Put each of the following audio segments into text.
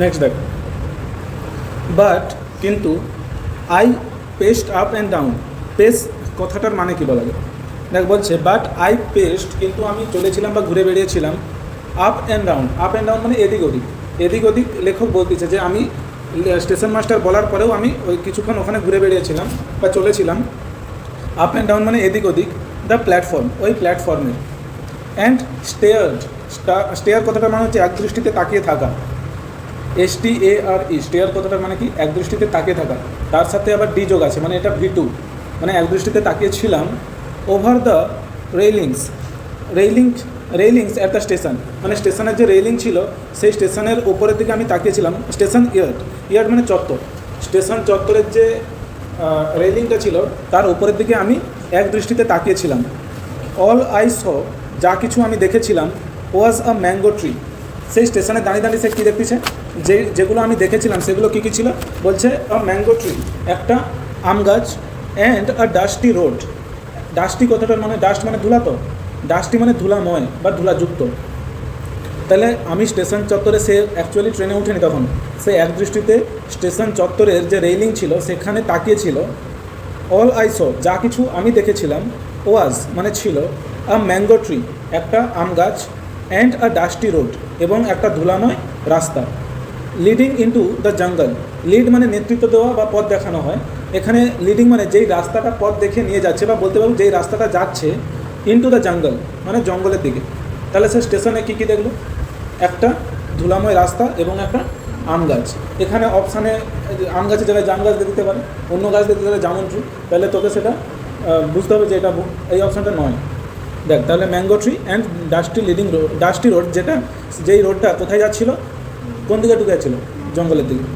Next দেখ, but কিন্তু I paced up and down. Pace কথাটার মানে কি বলা যায়? দেখ বলছে বাট আই পেস্ট, কিন্তু আমি চলেছিলাম বা ঘুরে বেরিয়েছিলাম up and down. Up and down মানে এদিক ওদিক। এদিক ওদিক লেখক বলতেছে যে আমি স্টেশন মাস্টার বলার পরেও আমি ওই কিছুক্ষণ ওখানে ঘুরে বেরিয়েছিলাম বা চলেছিলাম। আপ অ্যান্ড ডাউন মানে এদিক ওদিক, দ্য প্ল্যাটফর্ম, ওই প্ল্যাটফর্মে। অ্যান্ড স্টেয়ার্ড, স্টেয়ার কথাটার মানে হচ্ছে এক দৃষ্টিতে তাকিয়ে থাকা। STARE, স্টেয়ার কথাটার মানে কি? এক দৃষ্টিতে তাকিয়ে থাকা। তার সাথে আবার ডি যোগ আছে, মানে এটা V2, মানে এক দৃষ্টিতে তাকিয়েছিলাম। Over the railings, railings at the station, মানে স্টেশনের যে রেইলিং ছিল সেই স্টেশনের উপরের দিকে আমি তাকিয়েছিলাম। স্টেশন ইয়ার্ড মানে চত্বর, স্টেশন চত্বরের যে রেইলিংটা ছিল তার উপরের দিকে আমি এক দৃষ্টিতে তাকিয়েছিলাম। অল আই স, যা কিছু আমি দেখেছিলাম, ওয়াজ আ ম্যাঙ্গো ট্রি। সেই স্টেশনে দাঁড়িয়ে দাঁড়িয়ে সে কী দেখতেছে? যেগুলো আমি দেখেছিলাম সেগুলো কী কী ছিল? বলছে আ ম্যাঙ্গো ট্রি, একটা আম গাছ। And a dusty road, dusty কথাটার মানে ডাস্ট মানে ধুলা, তো ডাস্টি মানে ধুলাময় বা ধুলাযুক্ত। তাহলে আমি স্টেশন চত্বরে, সে অ্যাকচুয়ালি ট্রেনে উঠেনি তখন, সে এক দৃষ্টিতে স্টেশন চত্বরের যে রেইলিং ছিল সেখানে তাকিয়েছিল। অল আই স, যা কিছু আমি দেখেছিলাম, ওয়াজ মানে ছিল, আ ম্যাঙ্গো ট্রি, একটা আম গাছ। অ্যান্ড আ ডাস্টি রোড, এবং একটা ধুলাময় রাস্তা। Leading into the jungle, lead মানে নেতৃত্ব দেওয়া বা পথ দেখানো হয়। এখানে লিডিং মানে যেই রাস্তাটা পথ দেখে নিয়ে যাচ্ছে, বা বলতে পারবো যেই রাস্তাটা যাচ্ছে ইনটু দ্য জঙ্গল মানে জঙ্গলের দিকে। তাহলে সে স্টেশনে কী কী দেখলো? একটা ধুলাময় রাস্তা এবং একটা আম গাছ। এখানে অপশানে আম গাছের জায়গায় জাম গাছ দিতে পারে, অন্য গাছ দিতে পারে জামুন ট্রি। তাহলে তোকে সেটা বুঝতে হবে যে এটা এই অপশানটা নয়। দেখ তাহলে mango tree and dusty road, যেই রোডটা কোথায় যাচ্ছিল, কোন দিকে ঢুকে যাচ্ছিল? জঙ্গলের দিকে।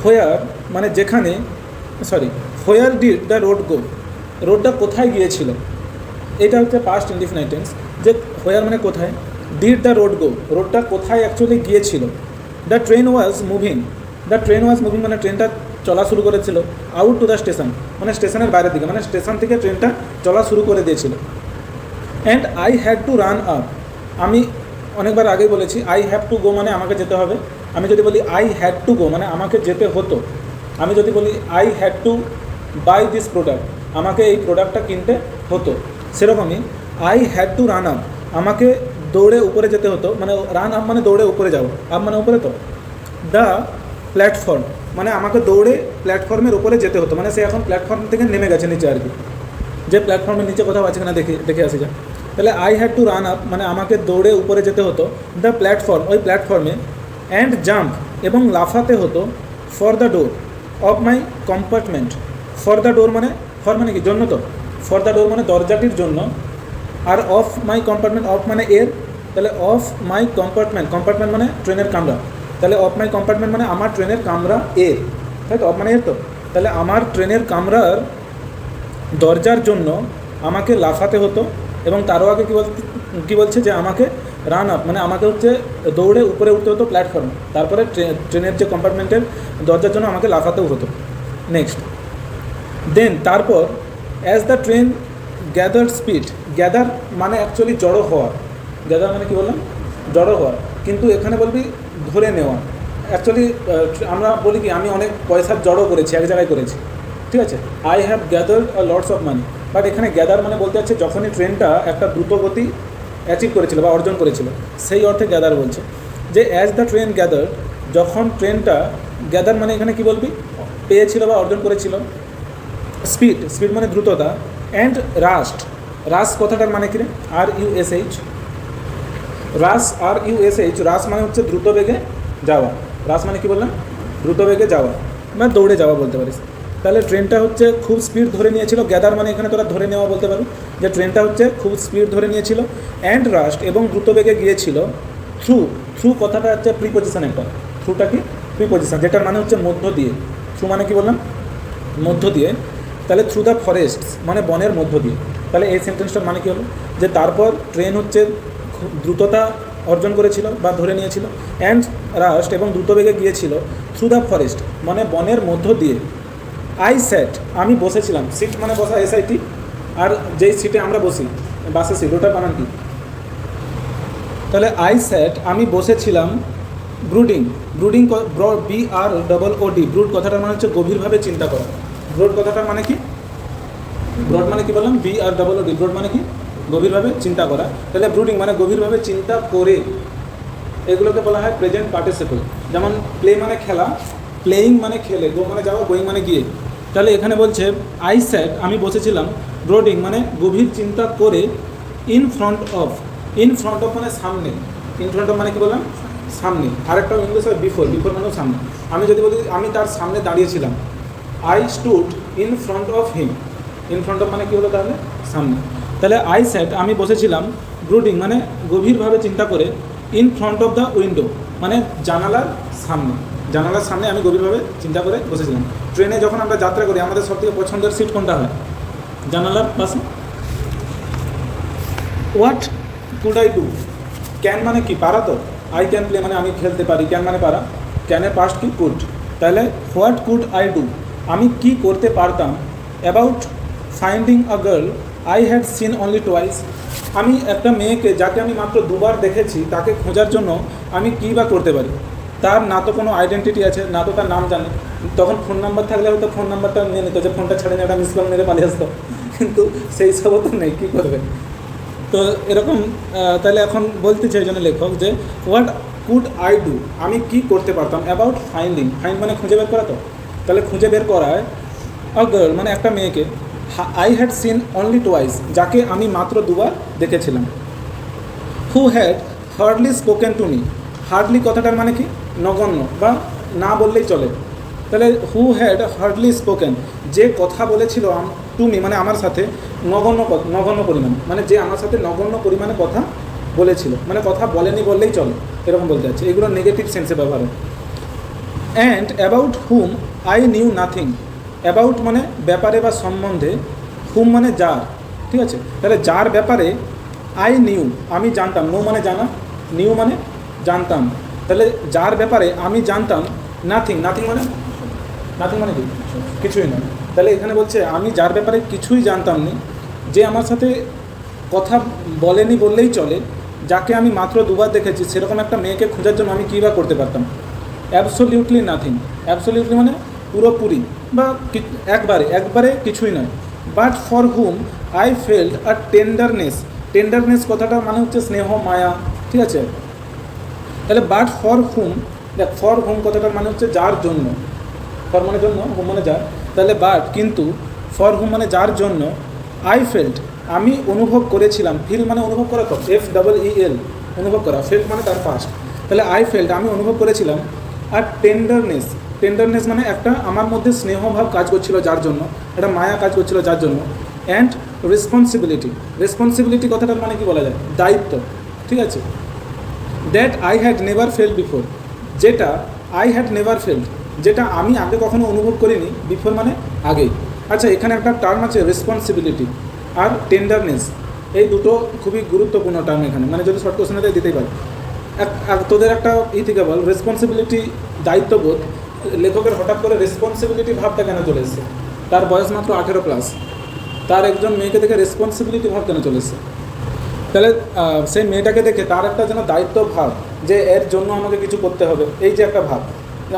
হোয়ার মানে যেখানে, where did the road go, রোডটা কোথায় গিয়েছিল? এটা হচ্ছে পাস্ট ইনডিফিনাইট টেন্স, যে হোয়ার মানে কোথায়, ডিড দ্য রোড গো, রোডটা কোথায় অ্যাকচুয়ালি গিয়েছিল। দ্য ট্রেন ওয়াজ মুভিং, মানে ট্রেনটা চলা শুরু করেছিল। আউট টু দ্য স্টেশন মানে স্টেশনের বাইরের দিকে, মানে স্টেশন থেকে ট্রেনটা চলা শুরু করে দিয়েছিল। And I had to run up, আমি অনেকবার আগেই বলেছি আই হ্যাভ টু গো মানে আমাকে যেতে হবে। আমি যদি বলি আই হ্যাড টু গো মানে আমাকে যেতে হতো। আমি যদি বলি I had to buy this product, আমাকে এই প্রোডাক্টটা কিনতে হতো। সেরকমই I had to run up, আমাকে দৌড়ে উপরে যেতে হতো। মানে রান আপ মানে দৌড়ে উপরে যাবো, আপ মানে উপরে, তো দ্য প্ল্যাটফর্ম মানে আমাকে দৌড়ে প্ল্যাটফর্মের উপরে যেতে হতো। মানে সে এখন প্ল্যাটফর্ম থেকে নেমে গেছে নিচে আর কি, যে প্ল্যাটফর্মের নিচে কোথাও আছে কিনা দেখে আসি যা। তাহলে I had to run up মানে আমাকে দৌড়ে উপরে যেতে হতো দ্য প্ল্যাটফর্ম, ওই প্ল্যাটফর্মে। অ্যান্ড জাম্প এবং লাফাতে হতো for the door of my compartment. For the door মানে, ফর মানে কি? জন্য, তো ফর দ্য ডোর মানে দরজাটির জন্য। আর অফ মাই কম্পার্টমেন্ট, অফ মানে এর, তাহলে অফ মাই কম্পার্টমেন্ট মানে ট্রেনের কামরা। তাহলে অফ মাই কম্পার্টমেন্ট মানে আমার ট্রেনের কামরা এর, তাই তো? অফ মানে এর, তো তাহলে আমার ট্রেনের কামরার দরজার জন্য আমাকে লাফাতে হতো। এবং তারও আগে কী বলছে যে আমাকে রান আপ মানে আমাকে হচ্ছে দৌড়ে উপরে উঠতে হতো প্ল্যাটফর্মে, তারপরে ট্রেনের যে কম্পার্টমেন্টের দরজার জন্য আমাকে লাফাতেও হতো। নেক্সট, দেন তারপর, as the train gather speed, gather মানে অ্যাকচুয়ালি জড়ো হওয়া। গ্যাদার মানে কি বললাম? জড়ো হওয়া, কিন্তু এখানে বলবি ধরে নেওয়া। অ্যাকচুয়ালি আমরা বলি কি আমি অনেক পয়সার জড়ো করেছি, এক জায়গায় করেছি, ঠিক আছে? I have gathered a lots of money. But এখানে গ্যাদার মানে বলতে হচ্ছে যখনই ট্রেনটা একটা দ্রুত গতি অ্যাচিভ করেছিল বা অর্জন করেছিল, সেই অর্থে গ্যাদার বলছে। যে অ্যাজ দ্য ট্রেন গ্যাদার, যখন ট্রেনটা গ্যাদার মানে এখানে কি বলবি? পেয়েছিল বা অর্জন করেছিল। স্পিড মানে দ্রুততা। অ্যান্ড রাশ কথাটার মানে কি রে? RUSH, রাশ মানে হচ্ছে দ্রুত বেগে যাওয়া। রাশ মানে কি বললাম? দ্রুত বেগে যাওয়া বা দৌড়ে যাওয়া বলতে পারিস। তাহলে ট্রেনটা হচ্ছে খুব স্পিড ধরে নিয়েছিল। গ্যাদার মানে এখানে তোরা ধরে নেওয়া বলতে পারো, যে ট্রেনটা হচ্ছে খুব স্পিড ধরে নিয়েছিল। অ্যান্ড রাস্ট এবং দ্রুত বেগে গিয়েছিল। থ্রু কথাটা হচ্ছে প্রিপোজিশন একটা। থ্রুটা কি? প্রিপোজিশন, যেটার মানে হচ্ছে মধ্য দিয়ে। থ্রু মানে কি বললাম? মধ্য দিয়ে। তাহলে থ্রু দ্য ফরেস্ট মানে বনের মধ্য দিয়ে। তাহলে এই সেন্টেন্সটার মানে কী হলো? যে তারপর ট্রেন হচ্ছে দ্রুততা অর্জন করেছিল বা ধরে নিয়েছিল। অ্যান্ড রাস্ট এবং দ্রুত বেগে গিয়েছিল থ্রু দ্য ফরেস্ট মানে বনের মধ্য দিয়ে। আই স্যাট আমি বসেছিলাম। সিট মানে বসা, SIT। আর যেই সিটে আমরা বসি, বাসে সিট, ওটা বানান কি? তাহলে আই স্যাট আমি বসেছিলাম ব্রুডিং, ব্রুডিং BROOD, ব্রুড কথাটার মানে হচ্ছে গভীরভাবে চিন্তা করা। ব্রড কথাটার মানে কি? ব্রড মানে কি বললাম? BROOD, ব্রড মানে কি? গভীরভাবে চিন্তা করা। তাহলে ব্রুডিং মানে গভীরভাবে চিন্তা করে, এগুলোকে বলা হয় প্রেজেন্ট পার্টিসিপল। যেমন প্লে মানে খেলা, প্লেয়িং মানে খেলে, গো মানে যাওয়া, গোয়িং মানে গিয়ে। তাহলে এখানে বলছে আই স্যাট, আমি বসেছিলাম, ব্রোডিং মানে গভীর চিন্তা করে, in front of, in front of মানে সামনে, ইন ফ্রন্ট অফ মানে কি বললাম? সামনে। আরেকটা ইংলিশ হয় বিফোর, বিফোর মানেও সামনে। আমি যদি বলি আমি তার সামনে দাঁড়িয়েছিলাম, I stood in front of him, in front of মানে কি হলো তাহলে? সামনে। তাহলে আই স্যাট, আমি বসেছিলাম, ব্রুডিং মানে গভীরভাবে চিন্তা করে, in front of the window মানে জানালার সামনে, জানালার সামনে আমি গভীরভাবে চিন্তা করে বসেছিলাম। ট্রেনে যখন আমরা যাত্রা করি আমাদের সবথেকে পছন্দের সিট কোনটা হয়? জানালার পাশে। What could I do, can মানে কি? পারা তো। আই ক্যান প্লে মানে আমি খেলতে পারি, ক্যান মানে পারা, ক্যানের পাস্ট কি? কুড। তাহলে হোয়াট কুড আই ডু, আমি কি করতে পারতাম? About finding a girl I had seen only twice, আমি একটা মেয়েকে যাকে আমি মাত্র দুবার দেখেছি তাকে খোঁজার জন্য আমি কী বা করতে পারি? তার না তো কোনো আইডেন্টিটি আছে, না তো তার নাম জানে। তখন ফোন নাম্বার থাকলে হয়তো ফোন নাম্বারটা নিয়ে নিত, যে ফোনটা ছেড়ে নিয়ে একটা মিস কল মেরে পালিয়ে আসতো, কিন্তু সেই সবও তো নেই, কী করবে? তো এরকম। তাহলে এখন বলতে চাই জন্য লেখক যে হোয়াট কুড আই ডু, আমি কি করতে পারতাম? অ্যাবাউট ফাইন্ডিং, ফাইন্ড মানে খুঁজে বের করা তো। তাহলে খুঁজে বের করায় আ গার্ল মানে একটা মেয়েকে, I had seen only twice যাকে আমি মাত্র দুবার দেখেছিলাম। Who had hardly spoken to me, hardly কথাটার মানে কি? নগণ্য বা না বললেই চলে। তাহলে হু হ্যাড হার্ডলি স্পোকেন, যে কথা বলেছিল টু মি মানে আমার সাথে, নগণ্য পরিমাণে, মানে যে আমার সাথে নগণ্য পরিমাণে কথা বলেছিল, মানে কথা বলেনি বললেই চলে, এরকম বলতে যাচ্ছে। এগুলো নেগেটিভ সেন্সে ব্যবহার হয়। And about hmm I knew nothing, about মানে ব্যাপারে বা সম্বন্ধে, হুম মানে যার, ঠিক আছে? তাহলে যার ব্যাপারে আই নিউ আমি জানতাম, নো মানে জানা, নিউ মানে জানতাম। তাহলে যার ব্যাপারে আমি জানতাম, নাথিং, নাথিং মানে কি? কিছুই নয়। তাহলে এখানে বলছে আমি যার ব্যাপারে কিছুই জানতাম না, যে আমার সাথে কথা বলেনি বললেই চলে, যাকে আমি মাত্র দুবার দেখেছি, সেরকম একটা মেয়েকে খোঁজার জন্য আমি কী বা করতে পারতাম? অ্যাবসোলিউটলি নাথিং, অ্যাবসোলিউটলি মানে পুরোপুরি বা একবারে কিছুই নয়। But for hmm I felt a tenderness, tenderness কথাটা মানে হচ্ছে স্নেহ, মায়া, ঠিক আছে? তাহলে বাট ফর হুম, দেখ ফর হুম কথাটার মানে হচ্ছে যার জন্য, ফর মানে জন্য, হুম মানে যার। তাহলে বাট কিন্তু, ফর হুম মানে যার জন্য, আই ফেল্ট আমি অনুভব করেছিলাম, ফিল মানে অনুভব করা তো, FEEL অনুভব করা, ফেল্ট মানে তার পাস্ট। তাহলে আই ফেল্ট আমি অনুভব করেছিলাম, আর টেন্ডারনেস, টেন্ডারনেস মানে একটা আমার মধ্যে স্নেহভাব কাজ করছিল যার জন্য, একটা মায়া কাজ করছিল যার জন্য। অ্যান্ড রেসপন্সিবিলিটি, রেসপন্সিবিলিটি কথাটার মানে কি বলা যায়? দায়িত্ব, ঠিক আছে? That I had never felt before, যেটা আই হ্যাড নেভার ফেল্ট, যেটা আমি আগে কখনো অনুভব করিনি, বিফোর মানে আগে। আচ্ছা, এখানে একটা টার্ম আছে রেসপন্সিবিলিটি আর টেন্ডারনেস, এই দুটো খুবই গুরুত্বপূর্ণ টার্ম এখানে, মানে যদি শর্ট কোশ্চেনে দিতেই পারে। তোদের একটা থেকে বল, রেসপন্সিবিলিটি দায়িত্ববোধ, লেখকের হঠাৎ করে রেসপন্সিবিলিটি ভাবটা কেন চলে এসছে? তার বয়স মাত্র 18+, তার একজন মেয়েকে দেখে রেসপন্সিবিলিটি ভাব কেন চলে এসছে? তাহলে সেই মেয়েটাকে দেখে তার একটা যেন দায়িত্ব ভাব, যে এর জন্য আমাকে কিছু করতে হবে, এই যে একটা ভাব।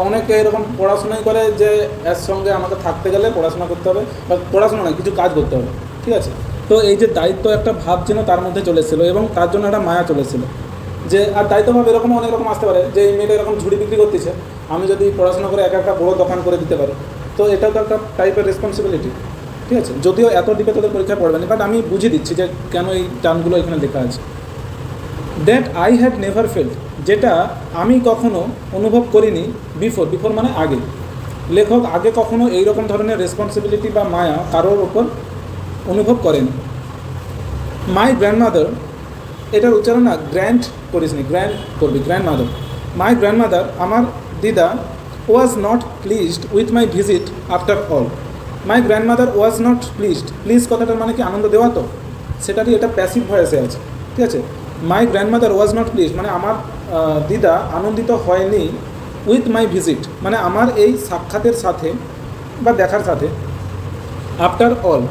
অনেকে এরকম পড়াশোনাই করে যে এর সঙ্গে আমাকে থাকতে গেলে পড়াশোনা করতে হবে, বা পড়াশোনা নয়, কিছু কাজ করতে হবে, ঠিক আছে? তো এই যে দায়িত্ব একটা ভাব যেন তার মধ্যে চলে এসেছিলো, এবং তার জন্য একটা মায়া চলে এসেছিলো। যে আর দায়িত্বভাব এরকম অনেক রকম আসতে পারে, যে এই মেয়েটা এরকম ঝুড়ি বিক্রি করতেছে, আমি যদি পড়াশোনা করে একটা বড়ো দোকান করে দিতে পারি, তো এটাও তো একটা টাইপের রেসপন্সিবিলিটি, ঠিক আছে? যদিও এত ডিপে তোদের পরীক্ষা পড়বে না, বাট আমি বুঝিয়ে দিচ্ছি যে কেন এই টার্মগুলো এখানে লেখা আছে। That I had never felt, যেটা আমি কখনো অনুভব করিনি, বিফোর মানে আগে। লেখক আগে কখনো এইরকম ধরনের রেসপন্সিবিলিটি বা মায়া কারোর ওপর অনুভব করেনি। মাই গ্র্যান্ডমাদার, এটার উচ্চারণ না গ্র্যান্ড করিস নি, গ্র্যান্ড করবি, গ্র্যান্ডমাদার। মাই গ্র্যান্ডমাদার, আমার দিদা, ওয়াজ not pleased with my visit after all. My grandmother was not pleased, please কথাটার মানে কি? আনন্দ দেওয়া তো, সেটারই এটা প্যাসিভ ভয়েসে আছে, ঠিক আছে? My grandmother was not pleased মানে আমার দিদা আনন্দিত হয়নি, উইথ মাই ভিজিট মানে আমার এই সাক্ষাতের সাথে বা দেখার সাথে, আফটার অল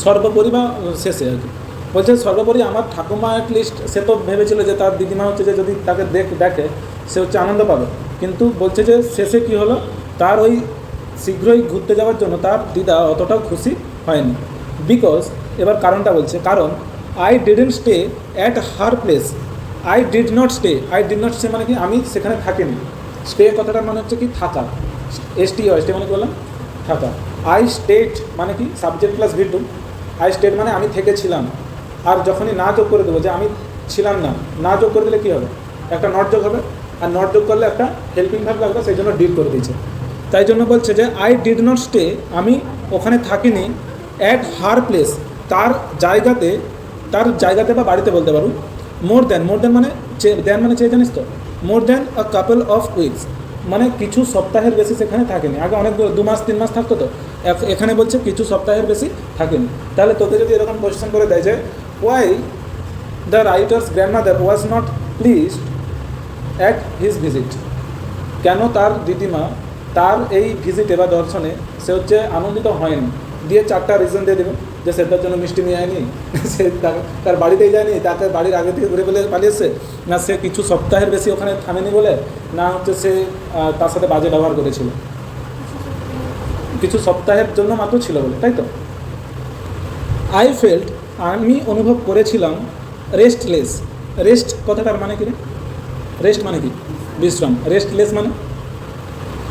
সর্বোপরি বা শেষে আর কি। বলছে সর্বোপরি আমার ঠাকুমা অ্যাটলিস্ট সে তো ভেবেছিল যে তার দিদিমা হচ্ছে যে যদি তাকে দেখে সে হচ্ছে আনন্দ পাবে, কিন্তু বলছে যে শেষে কি হলো, তার ওই শীঘ্রই ঘুরতে যাওয়ার জন্য তার দিদা অতটাও খুশি হয়নি। বিকজ, এবার কারণটা বলছে, কারণ I didn't stay at her place. I did not stay মানে কি, আমি সেখানে থাকিনি। স্টে কথাটার মানে হচ্ছে কি থাকা, স্টে মানে কি বললাম, থাকা। আই স্টেট মানে কি subject plus V2, I state মানে আমি থেকেছিলাম। আর যখনই না যোগ করে দেবো যে আমি ছিলাম না, না যোগ করে দিলে কী হবে, একটা নট যোগ হবে, আর নট যোগ করলে একটা হেল্পিং ভার্ব লাগবে, সেই জন্য ডিড করে দিয়েছে। তাই জন্য বলছে যে আই ডিড নট স্টে, আমি ওখানে থাকিনি, অ্যাট হার প্লেস, তার জায়গাতে বা বাড়িতে বলতে পারো। মোর দ্যান মানে দেন মানে চেয়ে জানিস তো, more than a couple of weeks, মানে কিছু সপ্তাহের বেশি সেখানে থাকেনি। আগে অনেক 2 মাস 3 মাস থাকতো, তো এখানে বলছে কিছু সপ্তাহের বেশি থাকেনি। তাহলে তোকে যদি এরকম কোয়েশ্চেন করে দেয় যে why the writer's grandmother was not pleased at his visit, কেন তার দিদিমা তার এই ভিজিটে বা দর্শনে সে হচ্ছে আনন্দিত হয়নি, দিয়ে 4টা রিজন দিয়ে দেবে। যে সে তার জন্য মিষ্টি নিয়ে আয়নি, সে তার বাড়িতেই যায়নি, তাকে বাড়ির আগে থেকে ঘুরে পালিয়েছে, না সে কিছু সপ্তাহের বেশি ওখানে থামেনি বলে, না হচ্ছে সে তার সাথে বাজে ব্যবহার করেছিল, কিছু সপ্তাহের জন্য মাত্র ছিল বলে, তাই তো। আই ফেল্ট, আমি অনুভব করেছিলাম, রেস্টলেস, রেস্ট কথাটার মানে কি রে, রেস্ট মানে কি বিশ্রাম, রেস্টলেস মানে,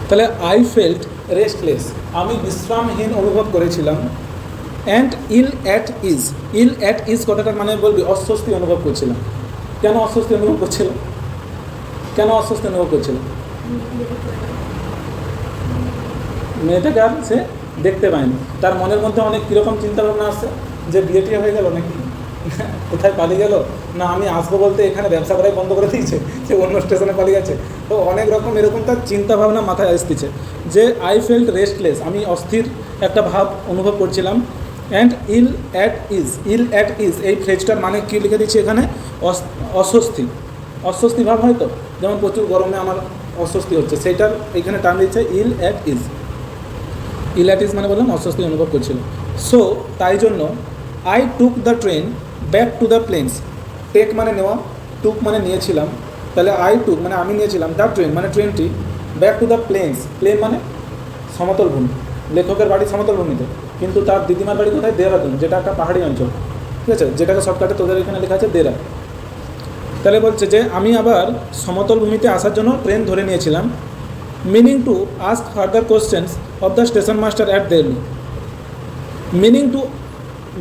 তাহলে আই ফেল্ট রেস্টলেস, আমি বিশ্রামহীন অনুভব করেছিলাম। অ্যান্ড ইল অ্যাট ইজ কথাটার মানে বলবি অস্বস্তি অনুভব করছিলাম। কেন অস্বস্তি অনুভব করছিল, মেয়েটাকে আর সে দেখতে পায়নি, তার মনের মধ্যে অনেক কীরকম চিন্তাভাবনা আসছে, যে বিয়ে টিয়ে হয়ে গেল নাকি, কোথায় পালিয়ে গেল, না আমি আসবো বলতে এখানে ব্যবসা করাই বন্ধ করে দিয়েছে, সে অন্য স্টেশনে পালিয়ে গেছে। তো অনেক রকম এরকম তার চিন্তাভাবনা মাথায় আসতেছে যে আই ফেল্ট রেস্টলেস, আমি অস্থির একটা ভাব অনুভব করছিলাম। অ্যান্ড ইল অ্যাট ইজ এই ফ্রেজটার মানে কী লিখে দিচ্ছি এখানে, অস্বস্তি ভাব, হয়তো যেমন প্রচুর গরমে আমার অস্বস্তি হচ্ছে, সেইটার এখানে টার্ম দিচ্ছে ইল অ্যাট ইজ মানে বললাম অস্বস্তি অনুভব করছিল। সো তাই জন্য I took the train back to the plains, take মানে নেওয়া, টুক মানে নিয়েছিলাম, তাহলে আই টুক মানে আমি নিয়েছিলাম, দ্য ট্রেন মানে ট্রেনটি, ব্যাক টু দ্য প্লেন মানে সমতল ভূমি, লেখকের বাড়ি সমতল ভূমিতে, কিন্তু তার দিদিমার বাড়ি কোথায়, দেহরাদুন, যেটা একটা পাহাড়ি অঞ্চল, ঠিক আছে, যেটাকে শর্টকাটে তোদের এখানে লেখা আছে দেরা। তাহলে বলছে যে আমি আবার সমতল ভূমিতে আসার জন্য ট্রেন ধরে নিয়েছিলাম। Meaning to ask further questions of the station master at Delhi,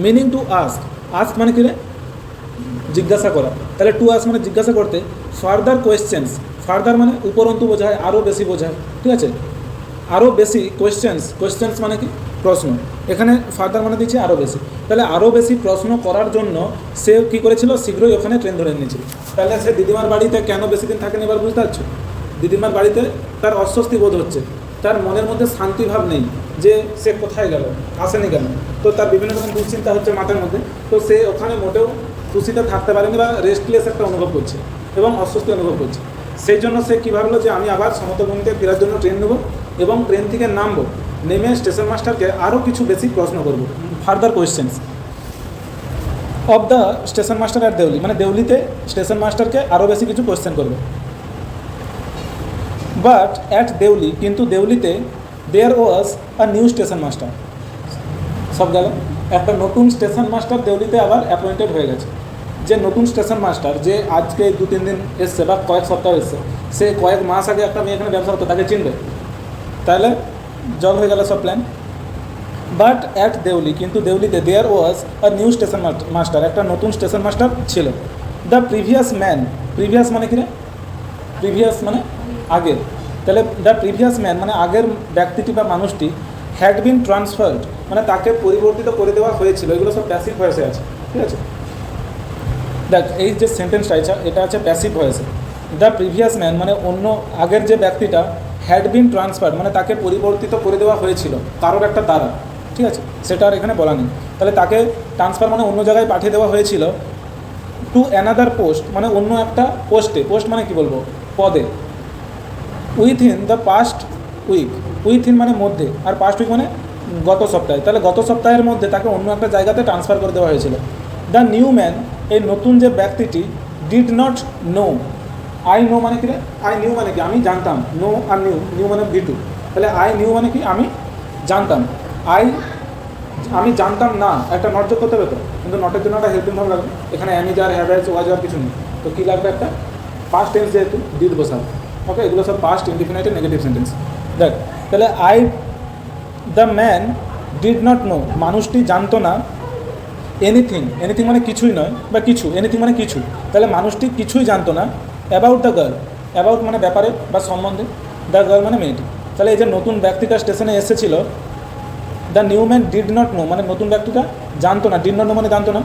meaning to ask মানে কি রে, জিজ্ঞাসা করা, তাহলে টু আস্ক মানে জিজ্ঞাসা করতে, ফার্দার কোয়েশ্চেন্স, ফার্দার মানে উপরন্তু বোঝায়, আরও বেশি বোঝায়, ঠিক আছে, আরও বেশি কোয়েশ্চেন্স মানে কি প্রশ্ন, এখানে ফার্দার মানে দিচ্ছে আরও বেশি, তাহলে আরও বেশি প্রশ্ন করার জন্য সে কী করেছিল, শীঘ্রই ওখানে ট্রেন ধরে নিয়েছিল। তাহলে সে দিদিমার বাড়িতে কেন বেশি দিন থাকেনি, এবার বুঝতে পারছো, দিদিমার বাড়িতে তার অস্বস্তি বোধ হচ্ছে, তার মনের মধ্যে শান্তিভাব নেই যে সে কোথায় গেল, আসেনি কেন, তো তার বিভিন্ন রকম দুশ্চিন্তা হচ্ছে মাথার মধ্যে, তো সে ওখানে মোটেও খুশিতে থাকতে পারেনি বা রেস্টলেস একটা অনুভব করছে এবং অস্বস্তি অনুভব করছে। সেই জন্য সে কী ভাবলো যে আমি আবার সমতলভূমিতে ফেরার জন্য ট্রেন নেবো এবং ট্রেন থেকে নামবো, নেমে স্টেশন মাস্টারকে আরও কিছু বেশি প্রশ্ন করবো, further questions of the station master at Deoli, মানে দেউলিতে স্টেশন মাস্টারকে আরও বেশি কিছু কোয়েশ্চেন করবে। বাট অ্যাট দেউলি, কিন্তু দেউলিতে দেয়ার ওয়াজ আ নিউ স্টেশন মাস্টার, সব গেল, একটা নতুন স্টেশন মাস্টার দেউলিতে আবার অ্যাপয়েন্টেড হয়ে গেছে। যে নতুন স্টেশন মাস্টার, যে আজকে 2-3 দিন এসছে বা কয়েক সপ্তাহ এসছে, সে কয়েক মাস আগে একটা মেয়ে এখানে ব্যবসা করতো, তাকে চিনবে, তাহলে জল হয়ে গেল সব প্ল্যান। বাট অ্যাট দেউলি, কিন্তু দেউলিতে দেয়ার ওয়াজ আ নিউ স্টেশন মাস্টার, একটা নতুন স্টেশন মাস্টার ছিল। দ্য প্রিভিয়াস মানে কি রে, প্রিভিয়াস মানে আগের, তাহলে দ্য প্রিভিয়াস ম্যান মানে আগের ব্যক্তিটি বা মানুষটি, হ্যাড বিন ট্রান্সফার্ড মানে তাকে পরিবর্তিত করে দেওয়া হয়েছিল, এগুলো সব প্যাসিভ ভয়েসে আছে, ঠিক আছে। দেখ এই যে সেন্টেন্সটা এটা আছে প্যাসিভ ভয়েসে। দ্য প্রিভিয়াস ম্যান মানে অন্য আগের যে ব্যক্তিটা, হ্যাড বিন ট্রান্সফার্ড মানে তাকে পরিবর্তিত করে দেওয়া হয়েছিল কারোর একটা দ্বারা, ঠিক আছে, সেটা আর এখানে বলা নেই। তাহলে তাকে ট্রান্সফার মানে অন্য জায়গায় পাঠিয়ে দেওয়া হয়েছিল। টু অ্যানাদার পোস্ট মানে অন্য একটা পোস্টে, পোস্ট মানে কি বলবো, পদে। উইথিন দ্য পাস্ট উইথিন মানে মধ্যে, আর পাস্ট উইক মানে গত সপ্তাহে, তাহলে গত সপ্তাহের মধ্যে তাকে অন্য একটা জায়গাতে ট্রান্সফার করে দেওয়া হয়েছিল। দ্য নিউ ম্যান এই নতুন যে ব্যক্তিটি, did not no I know মানে কি রে, আই নিউ মানে কি আমি জানতাম, নো আর নিউ, নিউ মানে V2, তাহলে আই নিউ মানে কি আমি জানতাম, আমি জানতাম না, একটা নট যোগ করতে হবে তো, কিন্তু নটের জন্য একটা হেল্পিং ভাব লাগবে, এখানে অ্যামি যার হ্যাভেজ ওয়াজ আর কিছু নেই, তো কী লাগবে একটা পাস্ট টেন্স যেহেতু ডিড বসাবো। ওকে, এগুলো সব পাস্ট ইনডিফিনাইট নেগেটিভ সেন্টেন্স। দেখ তাহলে the man did not no, মানুষটি জানতো না, এনিথিং, এনিথিং মানে কিছুই নয় বা কিছু, এনিথিং মানে কিছু, তাহলে মানুষটি কিছুই জানতো না অ্যাবাউট দ্য গার্ল, অ্যাবাউট মানে ব্যাপারে বা সম্বন্ধে, দ্য গার্ল মানে মেয়েটি। তাহলে এই যে নতুন ব্যক্তিটা স্টেশনে এসেছিল, the new man did not no মানে নতুন ব্যক্তিটা জানতো না, ডিড নট নো মানে জানতো না,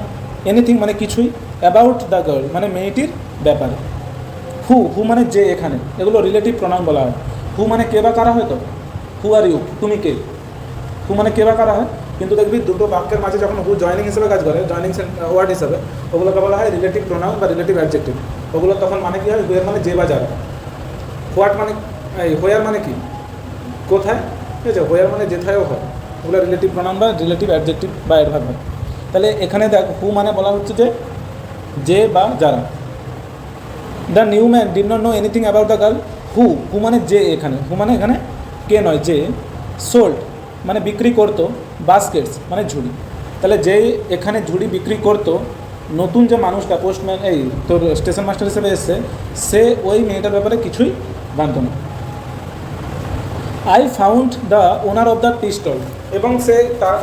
এনিথিং মানে কিছুই, অ্যাবাউট দ্য গার্ল মানে মেয়েটির ব্যাপারে। হু মানে যে, এখানে এগুলো রিলেটিভ প্রোনাউন বলা হয়। হু মানে কে বা কারা হয়, তো হু আর ইউ, তুমি কে, হু মানে কে বা কারা হয়, কিন্তু দেখবি দুটো বাক্যের মাঝে যখন হু জয়নিং হিসেবে কাজ করে, জয়নিং ওয়ার্ড হিসেবে, ওগুলোকে বলা হয় রিলেটিভ প্রোনাউন বা রিলেটিভ অ্যাডজেক্টিভ। ওগুলো তখন মানে কী হয়, হুয়ের মানে যে বা যারা, হোয়াট মানে হোয়ার মানে কি কোথায়, ঠিক আছে, হোয়ার মানে যেথায়ও হয়, ওগুলো রিলেটিভ প্রোনাউন বা রিলেটিভ অ্যাডজেক্টিভ বা অ্যাডভার্ব হয়। তাহলে এখানে দেখ হু মানে বলা হচ্ছে যে বা যারা। The new man did not know anything about the girl, who মানে যে, এখানে হু মানে এখানে কে নয়, যে, সোল্ড মানে বিক্রি করতো, বাস্কেটস মানে ঝুড়ি, তাহলে যে এখানে ঝুড়ি বিক্রি করতো, নতুন যে মানুষটা পোস্টম্যান এই তোর স্টেশন মাস্টার হিসেবে এসছে, সে ওই মেয়েটার ব্যাপারে কিছুই জানতো না। I found the owner of the tea stall, এবং সে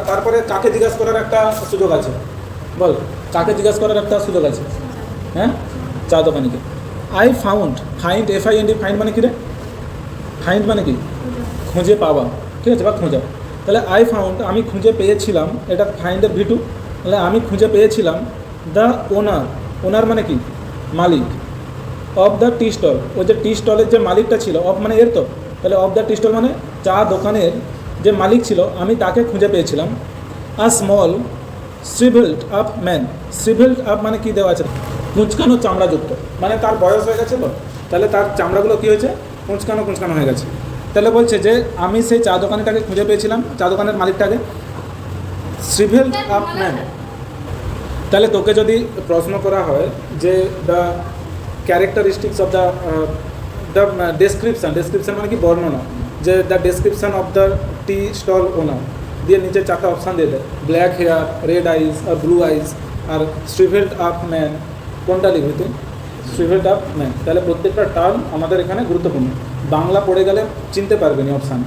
তারপরে কাকে জিজ্ঞাসা করার একটা সুযোগ আছে, বল কাকে জিজ্ঞাসা করার একটা সুযোগ আছে, হ্যাঁ, চা দোকানিকে। I found, find FIND, find মানে কি রে, ফাইন্ড মানে কি খুঁজে পাওয়া, ঠিক আছে, বা খোঁজা। তাহলে আই ফাউন্ড আমি খুঁজে পেয়েছিলাম, এটা ফাইন্ডের V2, তাহলে আমি খুঁজে পেয়েছিলাম দ্য ওনার মানে কি মালিক, অফ দ্য টি স্টল, ওই যে টি স্টলের যে মালিকটা ছিল, অফ মানে এর তো, তাহলে অফ দ্য টি স্টল মানে চা দোকানের যে মালিক ছিল, আমি তাকে খুঁজে পেয়েছিলাম। A small শ্রিভেলড up man, শ্রিভেলড up মানে কি দেওয়া আছে, কুঁচকানো চামড়াযুক্ত, মানে তার বয়স হয়ে গেছে তো, তাহলে তার চামড়াগুলো কী হয়েছে, কুঁচকানো হয়ে গেছে। তাহলে বলছে যে আমি সেই চা দোকানিটাকে খুঁজে পেয়েছিলাম, চা দোকানের মালিকটাকে, শ্রিভেলড আপ ম্যান। তাহলে তোকে যদি প্রশ্ন করা হয় যে the characteristics of the description মানে কি বর্ণনা, যে the description of the tea stall owner দিয়ে নিচে 4টা অপশান দিয়ে দেয়, ব্ল্যাক হেয়ার, রেড আইজ আর ব্লু আইজ আর শ্রিভেলড আপ ম্যান, কোনটা লিখবি তুই, শ্রিভেলড আপ ম্যান। তাহলে প্রত্যেকটা টার্ম আমাদের এখানে গুরুত্বপূর্ণ, বাংলা পড়ে গেলে চিনতে পারবে না অপশান,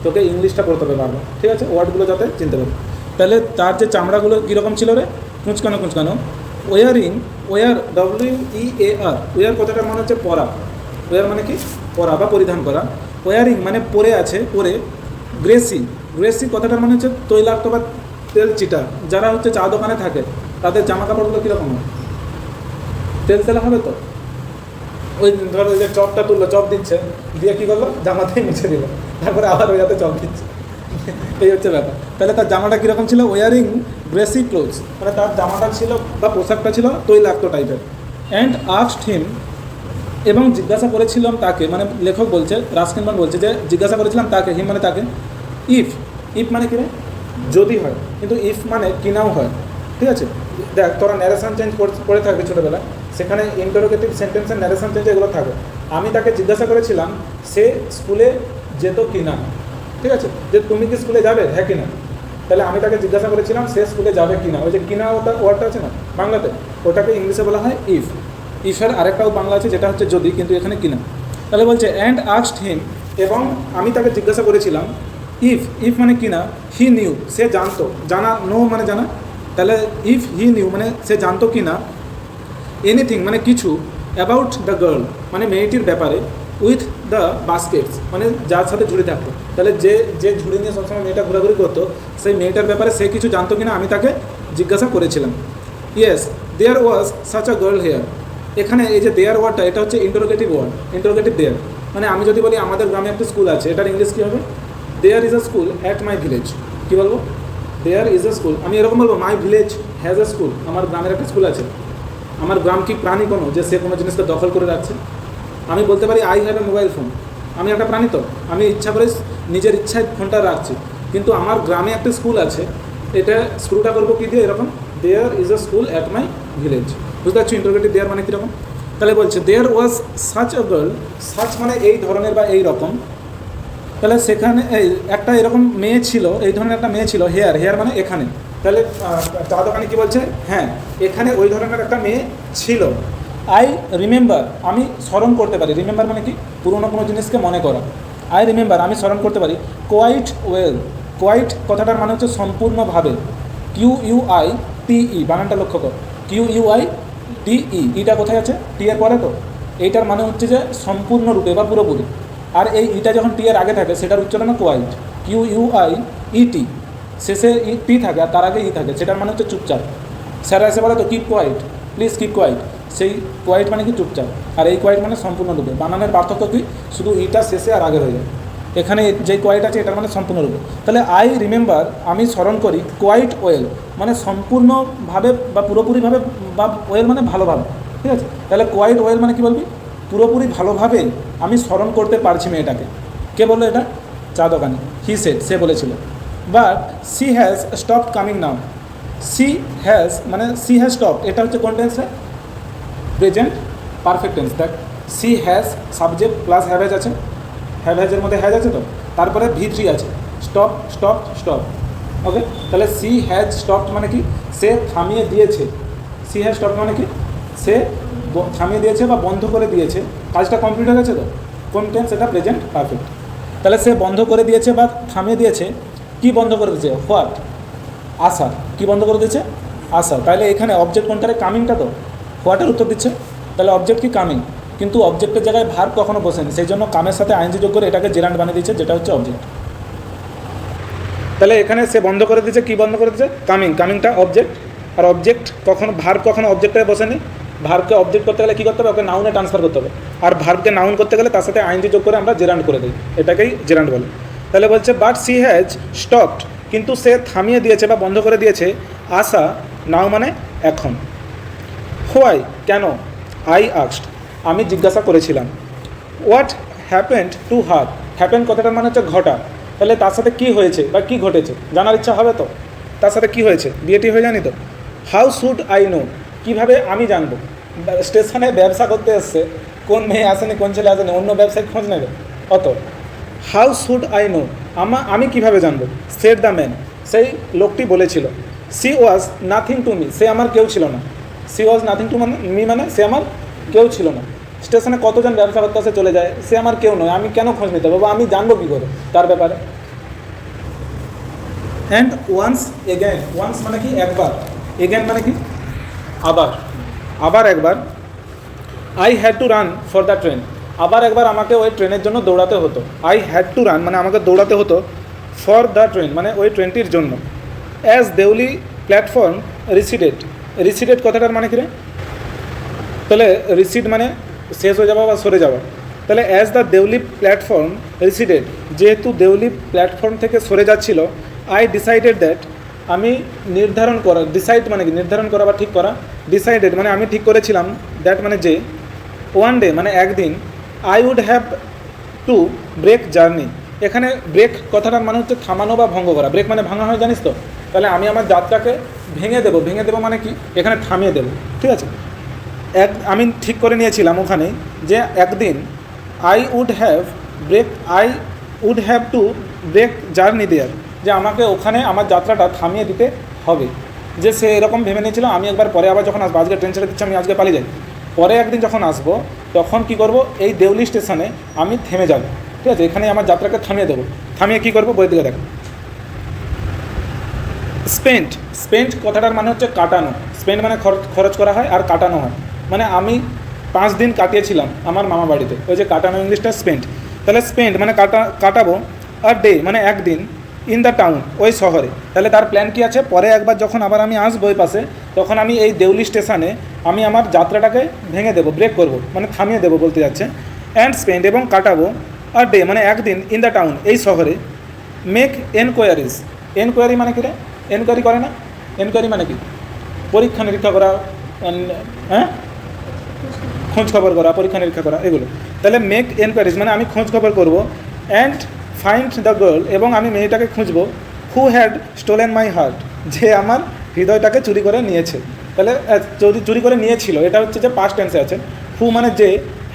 তোকে ইংলিশটা পড়তে হবে বারবার, ঠিক আছে, ওয়ার্ডগুলো যাতে চিনতে পারবে। তাহলে তার যে চামড়াগুলো কীরকম ছিল রে, কুঁচকানো। ওয়ারিং, ওয়ার WEAR, ওয়ার কথাটার মানে হচ্ছে পরা, ওয়ার মানে কি পরা বা পরিধান করা, ওয়ারিং মানে পরে আছে, পরে। গ্রেসি কথাটার মানে হচ্ছে তৈলাক্ত বা তেল চিটা, যারা হচ্ছে চা দোকানে থাকে তাদের জামা কাপড়গুলো কীরকম হয়, তেল হবে তো, ওই ধরো ওই যে চপটা তুললো, চপ দিচ্ছে, দিয়ে কী করলো, জামাতেই মুছে দিল, তারপরে আবার ওই হাতে চপ দিচ্ছে, এই হচ্ছে ব্যাপার। তাহলে তার জামাটা কীরকম ছিল, ওয়ারিং গ্রেসি ক্লোথস, মানে তার জামাটা ছিল বা পোশাকটা ছিল তৈলাক্ত টাইপের। অ্যান্ড আস্কড হিম, এবং জিজ্ঞাসা করেছিলাম তাকে, মানে লেখক বলছে, রাস্কিনবর্ন বলছে যে জিজ্ঞাসা করেছিলাম তাকে, হিম মানে তাকে, ইফ মানে কি রে, যদি হয়, কিন্তু ইফ মানে কিনাও হয়, ঠিক আছে। দেখ তোরা ন্যারেশন চেঞ্জ করে থাকবে ছোটোবেলায়, সেখানে ইন্টারোগেটিভ সেন্টেন্সের ন্যারেশন চেঞ্জ এগুলো থাকে। আমি তাকে জিজ্ঞাসা করেছিলাম সে স্কুলে যেত কি না, ঠিক আছে, যে তুমি কি স্কুলে যাবে, হ্যাঁ কি না, তাহলে আমি তাকে জিজ্ঞাসা করেছিলাম সে স্কুলে যাবে কি না, ওই যে কিনা ওয়ার্ডটা আছে না বাংলাতে, ওটাকে ইংলিশে বলা হয় ইফের আরেকটাও বাংলা আছে যেটা হচ্ছে যদি, কিন্তু এখানে কিনা। তাহলে বলছে অ্যান্ড আস্কড হিম, এবং আমি তাকে জিজ্ঞাসা করেছিলাম, ইফ মানে কিনা, হি নিউ সে জানতো, জানা, নো মানে জানা, তাহলে ইফ হি নিউ মানে সে জানতো কি না, এনিথিং মানে কিছু, অ্যাবাউট দ্য গার্ল মানে মেয়েটির ব্যাপারে, উইথ দ্য বাস্কেটস মানে যার সাথে ঝুড়ি থাকতো, তাহলে যে ঝুড়ি নিয়ে সবসময় মেয়েটা ঘোরাঘুরি করতো, সেই মেয়েটার ব্যাপারে সে কিছু জানতো কিনা আমি তাকে জিজ্ঞাসা করেছিলাম। Yes there was such a girl here, এখানে এই যে দেয়ার ওয়ার্ডটা এটা হচ্ছে ইন্টারোগেটিভ ওয়ার্ড, ইন্টারোগেটিভ দেয়ার, মানে আমি যদি বলি আমাদের গ্রামে একটা স্কুল আছে, এটার ইংলিশ কী হবে, there is a school at my village, কী বলবো, দেয়ার ইজ আ স্কুল, আমি এরকম বলবো my village has a school, আমার গ্রামের একটা স্কুল আছে। আমার গ্রাম কি প্রাণী কোনো যে সে কোনো জিনিসকে দখল করে রাখছে, আমি বলতে পারি I have a mobile phone, আমি একটা প্রাণী তো, আমি ইচ্ছা করে নিজের ইচ্ছায় ফোনটা রাখছি, কিন্তু আমার গ্রামে একটা স্কুল আছে, এটা স্কুলটা করবো কী দিয়ে, এরকম there is a school at my village, বুঝতে পারছি ইন্টারোগেটিভ দেয়ার মানে কীরকম। তাহলে বলছে there was such a girl, such মানে এই ধরনের বা এই রকম, তাহলে সেখানে এই একটা এরকম মেয়ে ছিল, এই ধরনের একটা মেয়ে ছিল, হেয়ার, হেয়ার মানে এখানে, তাহলে চা দোকানে কী বলছে, হ্যাঁ এখানে ওই ধরনের একটা মেয়ে ছিল। আই রিমেম্বার, আমি স্মরণ করতে পারি, রিমেম্বার মানে কি, পুরোনো কোনো জিনিসকে মনে করা। আই রিমেম্বার, আমি স্মরণ করতে পারি, কোয়াইট ওয়েল, কোয়াইট কথাটার মানে হচ্ছে সম্পূর্ণভাবে, QUITE, বানানটা লক্ষ্য কর, QUITE, ইটা কোথায় আছে, টি এর পরে তো, এইটার মানে হচ্ছে যে সম্পূর্ণরূপে বা পুরোপুরি, আর এই ইটা যখন টি এর আগে থাকে সেটার উচ্চারণ কোয়াইট, QUIET, শেষে টি থাকে আর তার আগে ই থাকে, সেটার মানে হচ্ছে চুপচাপ। স্যার এসে বলে তো keep quiet, please keep quiet, সেই কোয়াইট মানে কি চুপচাপ, আর এই কোয়াইট মানে সম্পূর্ণরূপে। বানানের পার্থক্য কি, শুধু ইটা শেষে আর আগে হয়ে যায়, এখানে যে কোয়াইট আছে এটার মানে সম্পূর্ণরূপে। তাহলে আই রিমেম্বার, আমি স্মরণ করি, কোয়াইট ওয়েল মানে সম্পূর্ণভাবে বা পুরোপুরিভাবে, বা ওয়েল মানে ভালোভাবে, ঠিক আছে। তাহলে কোয়াইট ওয়েল মানে কি বলবি, পুরোপুরি ভালোভাবে আমি স্মরণ করতে পারছি মেয়েটাকে। কে বললো এটা, চা দোকানে, হি সেড, সে বলেছিল। But she has stop coming now, she has মানে সি হ্যাজ স্টপ, এটা হচ্ছে কোন টেন্সে, প্রেজেন্ট পারফেক্ট টেন্স। দেখ সি হ্যাজ সাবজেক্ট প্লাস হ্যাভেজ আছে, হ্যাভেজের মধ্যে হ্যাজ আছে তো, তারপরে V3 আছে, স্টপ স্টপ স্টপ, ওকে। তাহলে সি হ্যাজ স্টপ মানে কি, সে থামিয়ে দিয়েছে, সি হ্যাজ স্টপ মানে কি, সে থামিয়ে দিয়েছে বা বন্ধ করে দিয়েছে, কাজটা কমপ্লিট হয়ে গেছে তো, কোন টেন্স, এটা প্রেজেন্ট পারফেক্ট। তাহলে সে বন্ধ করে দিয়েছে বা থামিয়ে দিয়েছে, কি বন্ধ করে দিয়েছে, হোয়াট, আশা, কি বন্ধ করে দিয়েছে, আশা। তাহলে এখানে অবজেক্ট কোনটা, কামিংটা তো, হোয়াটের উত্তর দিচ্ছে, তাহলে অবজেক্ট কি কামিং, কিন্তু অবজেক্টের জায়গায় ভার্ব কখনো বসেনি, সেই জন্য কামের সাথে আইএনজি যোগ করে এটাকে জেরান্ড বানিয়ে দিয়েছে, যেটা হচ্ছে অবজেক্ট। তাহলে এখানে সে বন্ধ করে দিয়েছে, কি বন্ধ করে দিয়েছে, কামিং, কামিংটা অবজেক্ট, আর অবজেক্ট কখনো, ভার্ব কখনো অবজেক্টে বসেনি, ভার্বকে অবজেক্ট করতে গেলে কী করতে হবে, ওকে নাউনে ট্রান্সফার করতে হবে, আর ভার্বকে নাউন করতে গেলে তার সাথে আইএনজি যোগ করে আমরা জেরান্ড করে দিই, এটাকেই জেরান্ড বলে। তাহলে বলছে বাট সি হ্যাজ স্টপড, কিন্তু সে থামিয়ে দিয়েছে বা বন্ধ করে দিয়েছে, আশা, নাও মানে এখন। হোয়াই, কেন, আই আস্কড, আমি জিজ্ঞাসা করেছিলাম। What happened to her, happen কথাটার মানে হচ্ছে ঘটা, তাহলে তার সাথে কী হয়েছে বা কী ঘটেছে জানার ইচ্ছা হবে তো, তার সাথে কী হয়েছে, বিয়েটি হয়ে জানি তো। হাউ শুড আই নো, কীভাবে আমি জানবো, স্টেশনে ব্যবসা করতে এসছে, কোন মেয়ে আসেনি কোন ছেলে আসেনি, অন্য ব্যবসায় খোঁজ নেবে অত। হাউ শুড আই নো, আমি কীভাবে জানবো, সেড দ্য ম্যান, সেই লোকটি বলেছিল। She was nothing to me, সে আমার কেউ ছিল না, she was nothing to me মানে সে আমার কেউ ছিল না। স্টেশনে কতজন ব্যবসা করতে আসে চলে যায়, সে আমার কেউ নয়, আমি কেন খোঁজ নিতে হবে বা আমি জানবো কী করে তার ব্যাপারে। অ্যান্ড ওয়ান্স এগেন, ওয়ান্স মানে কি একবার, এগেন মানে কি আবার, আবার একবার। I had to run for the train, আবার একবার আমাকে ওই ট্রেনের জন্য দৌড়াতে হতো। আই হ্যাড টু রান মানে আমাকে দৌড়াতে হতো, ফর দ্য ট্রেন মানে ওই ট্রেনটির জন্য। অ্যাজ দেউলি প্ল্যাটফর্ম রিসিডেড, রিসিডেড কথাটার মানে কি রে, তাহলে রিসিড মানে শেষ হয়ে যাওয়া বা সরে যাওয়া, তাহলে অ্যাজ দ্য দেউলি প্ল্যাটফর্ম রিসিডেড, যেহেতু দেউলি প্ল্যাটফর্ম থেকে সরে যাচ্ছিল, আই ডিসাইডেড দ্যাট, আমি নির্ধারণ করা, ডিসাইড মানে কি নির্ধারণ করা বা ঠিক করা, ডিসাইডেড মানে আমি ঠিক করেছিলাম, দ্যাট মানে যে, ওয়ান ডে মানে একদিন, I would have to break journey, এখানে ব্রেক কথাটার মানে হচ্ছে থামানো বা ভঙ্গ করা, ব্রেক মানে ভাঙা হয় জানিস তো, তাহলে আমি আমার যাত্রাকে ভেঙে দেবো, ভেঙে দেবো মানে কি এখানে থামিয়ে দেবো, ঠিক আছে। আমি ঠিক করে নিয়েছিলাম ওখানে যে একদিন, I would have to break journey there, যে আমাকে ওখানে আমার যাত্রাটা থামিয়ে দিতে হবে, যে সে এরকম ভেবে নিয়েছিল আমি একবার পরে আবার যখন আসবো, আজকে ট্রেন ছেড়ে দিচ্ছি আমি আজকে পালিয়ে যাই, পরে একদিন যখন আসবো তখন কি করব, এই দেউলি স্টেশনে আমি থেমে যাব, ঠিক আছে, এখানে আমার যাত্রাকে থামিয়ে দেবো, থামিয়ে কী করবো বইয়ের দিকে দেখো। স্পেন্ট, স্পেন্ট কথাটার মানে হচ্ছে কাটানো, স্পেন্ট মানে খরচ করা হয় আর কাটানো হয়, মানে আমি 5 দিন কাটিয়েছিলাম আমার মামা বাড়িতে, ওই যে কাটানো ইংলিশটা স্পেন্ট। তাহলে স্পেন্ট মানে কাটাবো, আর ডে মানে একদিন, ইন দ্য টাউন ওই শহরে, তাহলে তার প্ল্যান কী আছে, পরে একবার যখন আবার আমি আসবো ওই পাশে, তখন আমি এই দেউলি স্টেশনে আমি আমার যাত্রাটাকে ভেঙে দেবো, ব্রেক করব মানে থামিয়ে দেবো বলতে যাচ্ছে। অ্যান্ড স্পেন্ড এবং কাটাবো, আর ডে মানে একদিন, ইন দ্য টাউন এই শহরে। মেক এনকোয়ারিজ, এনকোয়ারি মানে কি রে, এনকোয়ারি করে না, এনকোয়ারি মানে কি পরীক্ষা নিরীক্ষা করা, হ্যাঁ খোঁজ খবর করা, পরীক্ষা নিরীক্ষা করা এগুলো। তাহলে মেক এনকোয়ারিজ মানে আমি খোঁজ খবর করবো, অ্যান্ড ফাইন্ড দ্য গার্ল এবং আমি মেয়েটাকে খুঁজবো, হু হ্যাড স্টোলেন মাই হার্ট, যে আমার হৃদয়টাকে চুরি করে নিয়েছে, তাহলে চুরি করে নিয়েছিল, এটা হচ্ছে যে পাস্ট টেন্সে আছে। হু মানে যে,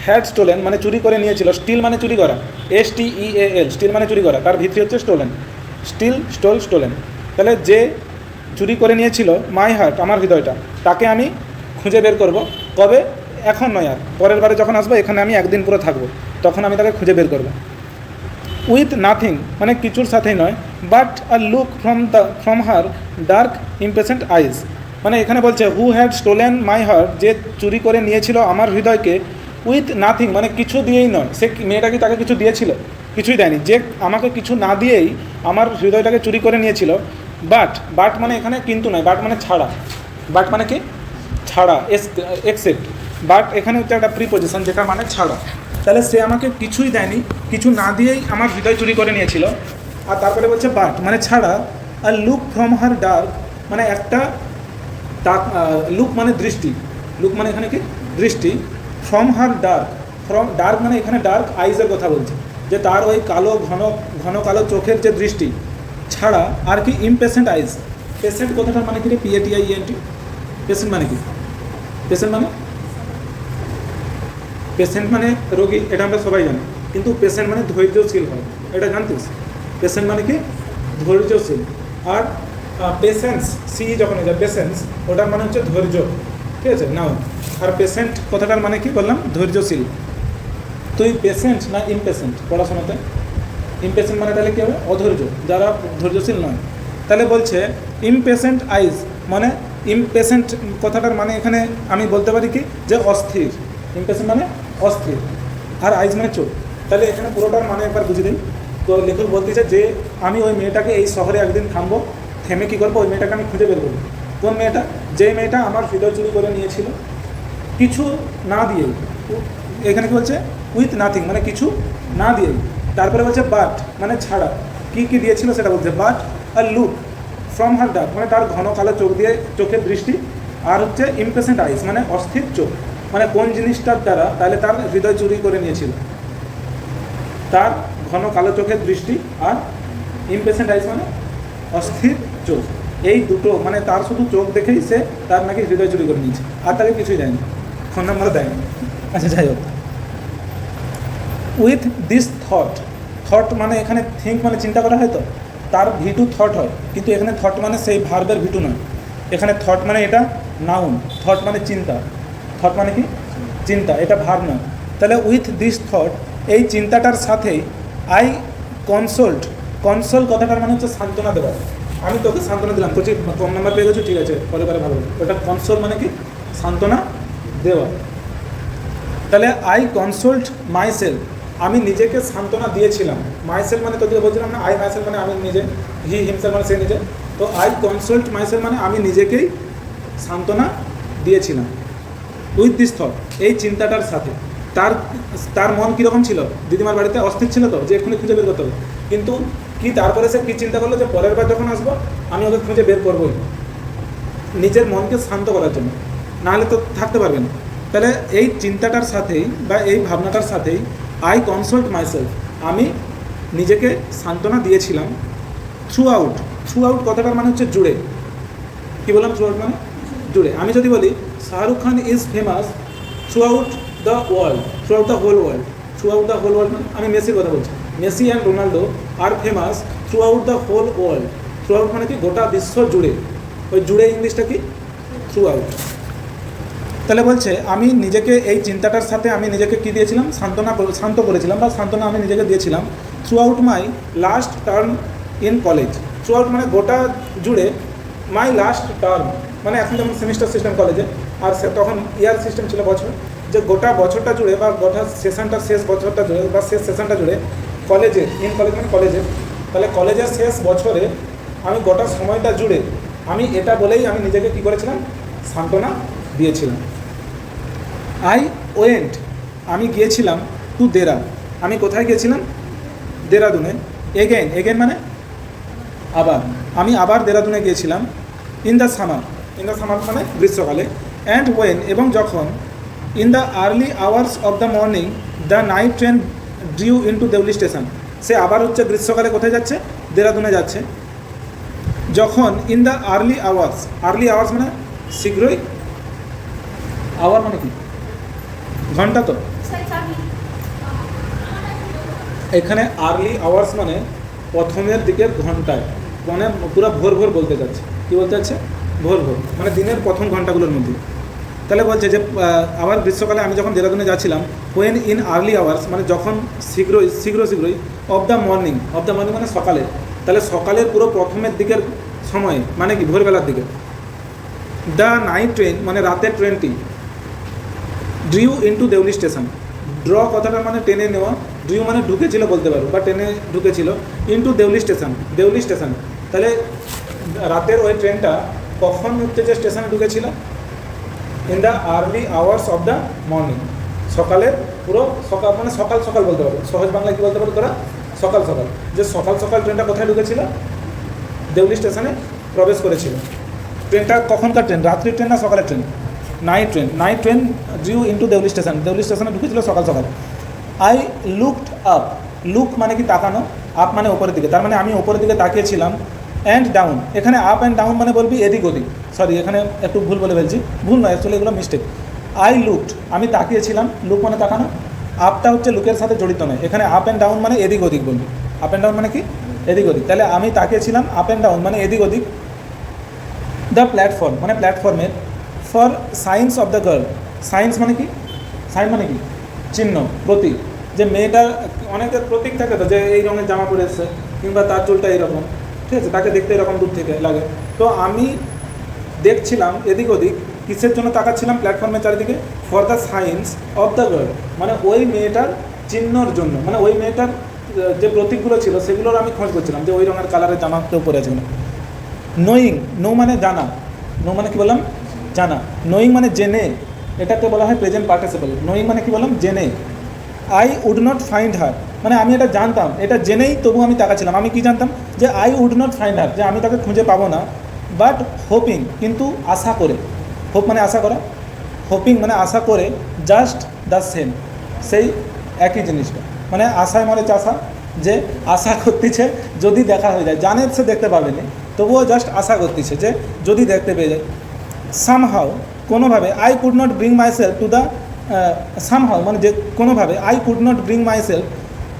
হ্যাড স্টোলেন মানে চুরি করে নিয়েছিল, স্টিল মানে চুরি করা, STEAL স্টিল মানে চুরি করা, তার ভিত্তি হচ্ছে স্টোলেন, স্টিল স্টোল স্টোলেন। তাহলে যে চুরি করে নিয়েছিল মাই হার্ট আমার হৃদয়টা, তাকে আমি খুঁজে বের করব। কবে? এখন নয়, আর পরের বারে যখন আসবো এখানে আমি একদিন পুরো থাকবো, তখন আমি তাকে খুঁজে বের করব। উইথ নাথিং মানে কিছুর সাথেই নয়, but a look from her dark impatient eyes, মানে এখানে বলছে who had stolen my heart, যে চুরি করে নিয়েছিল আমার হৃদয়কে, উইথ নাথিং মানে কিছু দিয়েই নয়। সে মেয়েটা কি তাকে কিছু দিয়েছিল? কিছুই দেয়নি। যে আমাকে কিছু না দিয়েই আমার হৃদয়টাকে চুরি করে নিয়েছিল। বাট মানে এখানে কিন্তু নয়, বাট মানে ছাড়া, বাট মানে কি ছাড়া, এক্সেপ্ট। বাট এখানে হচ্ছে একটা প্রিপোজিশন যেটা মানে ছাড়া। তাহলে সে আমাকে কিছুই দেয়নি, কিছু না দিয়েই আমার হৃদয় চুরি করে নিয়েছিল। আর তারপরে বলছে বাট মানে ছাড়া, আর লুক ফ্রম হার ডার্ক মানে একটা লুক মানে দৃষ্টি, লুক মানে এখানে কি দৃষ্টি, ফ্রম হার ডার্ক মানে এখানে ডার্ক আইজের কথা বলছে, যে তার ওই কালো ঘন কালো চোখের যে দৃষ্টি ছাড়া আর কি ইমপেশেন্ট আইজ। পেশেন্ট কথাটার মানে কি রে? PATIENT। পেশেন্ট মানে কি? পেশেন্ট মানে রোগী, এটা আমরা সবাই জানি, কিন্তু পেশেন্ট মানে ধৈর্যশীল হয়, এটা জানতিস? পেশেন্ট মানে কি ধৈর্যশীল। আর পেশেন্স যখন হয়ে যায় পেশেন্স, ওটার মানে হচ্ছে ধৈর্য, ঠিক আছে নাও। আর পেশেন্ট কথাটার মানে কি বললাম? ধৈর্যশীল। তুই পেশেন্ট না ইমপেশেন্ট? পড়াশোনাতে ইমপেশেন্ট মানে তাহলে কী হবে? অধৈর্য, যারা ধৈর্যশীল নয়। তাহলে বলছে ইমপেশেন্ট আইজ মানে, ইমপেশেন্ট কথাটার মানে এখানে আমি বলতে পারি কি যে অস্থির। ইমপেশেন্ট মানে অস্থির, আর আইজ মানে চোখ। তাহলে এখানে পুরোটার মানে একবার বুঝে দিন। তো লেখক বলতেছে যে আমি ওই মেয়েটাকে এই শহরে একদিন থামবো, থেমে কী করবো? ওই মেয়েটাকে আমি খুঁজে বের করবো। কোন মেয়েটা? যে মেয়েটা আমার হৃদয় চুরি করে নিয়েছিল কিছু না দিয়েই। এখানে কি বলছে? উইথ নাথিং মানে কিছু না দিয়েই। তারপরে বলছে বাট মানে ছাড়া, কী কী দিয়েছিল সেটা বলছে। But her look from her dark মানে তার ঘন কালো চোখ দিয়ে, চোখের দৃষ্টি। আর হচ্ছে ইমপেশেন্ট আইস মানে অস্থির চোখ, মানে কোন জিনিসটার দ্বারা তাহলে তার হৃদয় চুরি করে নিয়েছিল? তার ঘন কালো চোখের দৃষ্টি আর ইমপেশেন্ট আইস মানে অস্থির চোখ। এই দুটো মানে তার শুধু চোখ দেখেই সে তার নাকি হৃদয় চুরি করে নিয়েছে, আর তাকে কিছুই দেয়নি, ফোন নাম্বারও দেয়নি। আচ্ছা যাই হোক, উইথ দিস থট মানে এখানে থিঙ্ক মানে চিন্তা করা হয়, তো তার ভিটু থট হয়, কিন্তু এখানে থট মানে সেই ভার্বের ভিটু নয়। এখানে থট মানে এটা নাউন, থট মানে চিন্তা, থট মানে কি চিন্তা, এটা ভার্ব নয়। তাহলে উইথ দিস থট এই চিন্তাটার সাথেই আই কনসোল কথাটার মানে হচ্ছে সান্ত্বনা দেওয়া। আমি তোকে সান্ত্বনা দিলাম, তোকে কম নাম্বার পেয়ে গেছো, ঠিক আছে পরে ভালো। ওটা কনসোল মানে কি সান্ত্বনা দেওয়া। তাহলে আই কনসোল্ড মাইসেলফ আমি নিজেকে সান্ত্বনা দিয়েছিলাম। মাইসেলফ মানে তোকে বলছিলাম না, আই মাইসেলফ মানে আমি নিজে, হি হিমসেলফ মানে সে নিজে। তো আই কনসোল্ড মাইসেলফ মানে আমি নিজেকেই সান্ত্বনা দিয়েছিলাম। উইথ দিস থট এই চিন্তাটার সাথে। তার মন কীরকম ছিল? দিদিমার বাড়িতে অস্থির ছিল তো, যে এক্ষুনি খুঁজে বের করতে হবে। কিন্তু কি তারপরে সে কী চিন্তা করলো? যে পরের বার যখন আসবো আমি ওকে খুঁজে বের করবোই, নিজের মনকে শান্ত করার জন্য, নাহলে তো থাকতে পারবে না। তাহলে এই চিন্তাটার সাথেই বা এই ভাবনাটার সাথেই আই কনসোল্ড মাইসেলফ আমি নিজেকে সান্ত্বনা দিয়েছিলাম। থ্রু আউট কথাটার মানে হচ্ছে জুড়ে। কী বললাম? থ্রু আউট মানে জুড়ে। আমি যদি বলি Shahrukh Khan is famous throughout the world, throughout the whole world মানে আমি মেসির কথা বলছি। মেসি অ্যান্ড রোনাল্ডো আর famous throughout the whole world. Throughout মানে কি গোটা বিশ্ব জুড়ে। ওই জুড়ে ইংলিশটা কি? Throughout. তাহলে বলছে আমি নিজেকে এই চিন্তাটার সাথে আমি নিজেকে কী দিয়েছিলাম? শান্ত করেছিলাম, বা সান্ত্বনা আমি নিজেকে দিয়েছিলাম। Through out my last term in college. Through out মানে গোটা জুড়ে, মাই লাস্ট টার্ম মানে এখন যেমন সেমিস্টার সিস্টেম কলেজে, আর তখন ইয়ার সিস্টেম ছিল বছর, যে গোটা বছরটা জুড়ে বা গোটা সেশনটা শেষ বছরটা জুড়ে বা শেষ সেশনটা জুড়ে কলেজে, ইন কলেজ মানে কলেজে, তাহলে কলেজের শেষ বছরে আমি গোটা সময়টা জুড়ে আমি এটা বলেই আমি নিজেকে কী করেছিলাম? সান্ত্বনা দিয়েছিলাম। আই ওয়েন্ট আমি গিয়েছিলাম টু দেরা আমি কোথায় গিয়েছিলাম? দেরাদুনে। এগেন মানে আবার, আমি আবার দেরাদুনে গিয়েছিলাম। ইন দ্য সামার মানে গ্রীষ্মকালে। অ্যান্ড ওয়েন এবং যখন। In the early hours of the morning the night train drew into Deoli station. সে আবার হচ্ছে গ্রীষ্মকালে কোথায় যাচ্ছে? দেরাদুনে যাচ্ছে। যখন ইন দ্য আর্লি আওয়ার্স মানে শীঘ্রই, আওয়ার মানে কি ঘন্টা তো এখানে আর্লি আওয়ার্স মানে প্রথমের দিকের ঘন্টায়, মানে পুরো ভোর ভোর বলতে যাচ্ছে। কী বলতে যাচ্ছে? ভোর ভোর, মানে দিনের প্রথম ঘন্টাগুলোর মধ্যে। তাহলে বলছে যে আবার গ্রীষ্মকালে আমি যখন দেরাদুনে যাচ্ছিলাম, ওয়েন ইন আর্লি আওয়ার্স মানে যখন শীঘ্রই অফ দ্য মর্নিং মানে সকালে। তাহলে সকালের পুরো প্রথমের দিকের সময়ে মানে কি ভোরবেলার দিকে। দ্য নাইট ট্রেন মানে রাতের ট্রেনটি drew into Deoli station. Draw কথাটা মানে টেনে নেওয়া, ড্রিউ মানে ঢুকেছিল বলতে পারো, বা টেনে ঢুকেছিল, ইন্টু দেউলি স্টেশন। তাহলে রাতের ওই ট্রেনটা কখন হচ্ছে যে স্টেশনে ঢুকেছিল? In the early hours of the morning, সকালের পুরো সকাল মানে সকাল সকাল বলতে পারো, সহজ বাংলায় কী বলতে পারো তোরা? সকাল সকাল। যে সকাল সকাল ট্রেনটা কোথায় ঢুকেছিল? দেউলি স্টেশনে প্রবেশ করেছিল। ট্রেনটা কখনকার ট্রেন? রাত্রির ট্রেন না সকালের ট্রেন? Night train drew into Deoli স্টেশনে ঢুকেছিল সকাল সকাল। আই লুকড আপ, লুক মানে কি তাকানো, আপ মানে ওপরের দিকে, তার মানে আমি ওপরের দিকে তাকিয়েছিলাম। অ্যান্ড ডাউন, এখানে আপ অ্যান্ড ডাউন মানে বলবি এদিক ওদিক, সরি এখানে একটু ভুল বলে ফেলছি, ভুল নয় অ্যাকচুয়ালি এগুলো মিস্টেক। আই লুকড আমি তাকিয়েছিলাম, লুক মানে তাকানো, আপটা হচ্ছে লুকের সাথে জড়িত নয়, এখানে আপ অ্যান্ড ডাউন মানে এদিক ওদিক বলবি। আপ অ্যান্ড ডাউন মানে কি? এদিক ওদিক। তাহলে আমি তাকিয়েছিলাম, আপ অ্যান্ড ডাউন মানে এদিক ওদিক। দ্য প্ল্যাটফর্ম মানে প্ল্যাটফর্মের, for signs of the girl, science মানে কি? সাইন মানে কি? চিহ্ন, প্রতীক। যে মেয়েটার অনেকের প্রতীক থাকে তো, যে এই রঙের জামা পরে এসছে কিংবা তার চুলটা এইরকম, ঠিক আছে, তাকে দেখতে এরকম দূর থেকে লাগে। তো আমি দেখছিলাম এদিক ওদিক, কিসের জন্য তাকাচ্ছিলাম? প্ল্যাটফর্মের চারিদিকে। For the signs of the girl মানে ওই মেয়েটার চিহ্নর জন্য, মানে ওই মেয়েটার যে প্রতীকগুলো ছিল সেগুলোর আমি খোঁজ করছিলাম, যে ওই রঙের কালারের জামা কেউ পরে আছে কিনা। নোয়িং, নো মানে জানা, নো মানে কি বললাম? জানা। নোয়িং মানে জেনে, এটাকে বলা হয় প্রেজেন্ট পার্টিসিপল। নোয়িং মানে কি বললাম? জেনে। I would not find her মানে আমি এটা জানতাম, এটা জেনেই তবু আমি তাকাচ্ছিলাম। আমি কি জানতাম? যে I would not find her, যে আমি তাকে খুঁজে পাবো না। বাট হোপিং কিন্তু আশা করে, হোপ মানে আশা করা, হোপিং মানে আশা করে, জাস্ট দ্য সেম সেই একই জিনিসটা, মানে আশায় মনে চাষা, যে আশা করতেছে যদি দেখা হয়ে যায়, জানে সে দেখতে পাবেনি তবুও জাস্ট আশা করতেছে যে যদি দেখতে পেয়ে যায়। সামহাও কোনোভাবে, I could not bring my self to the, somehow মানে যে কোনোভাবে, I could not bring my self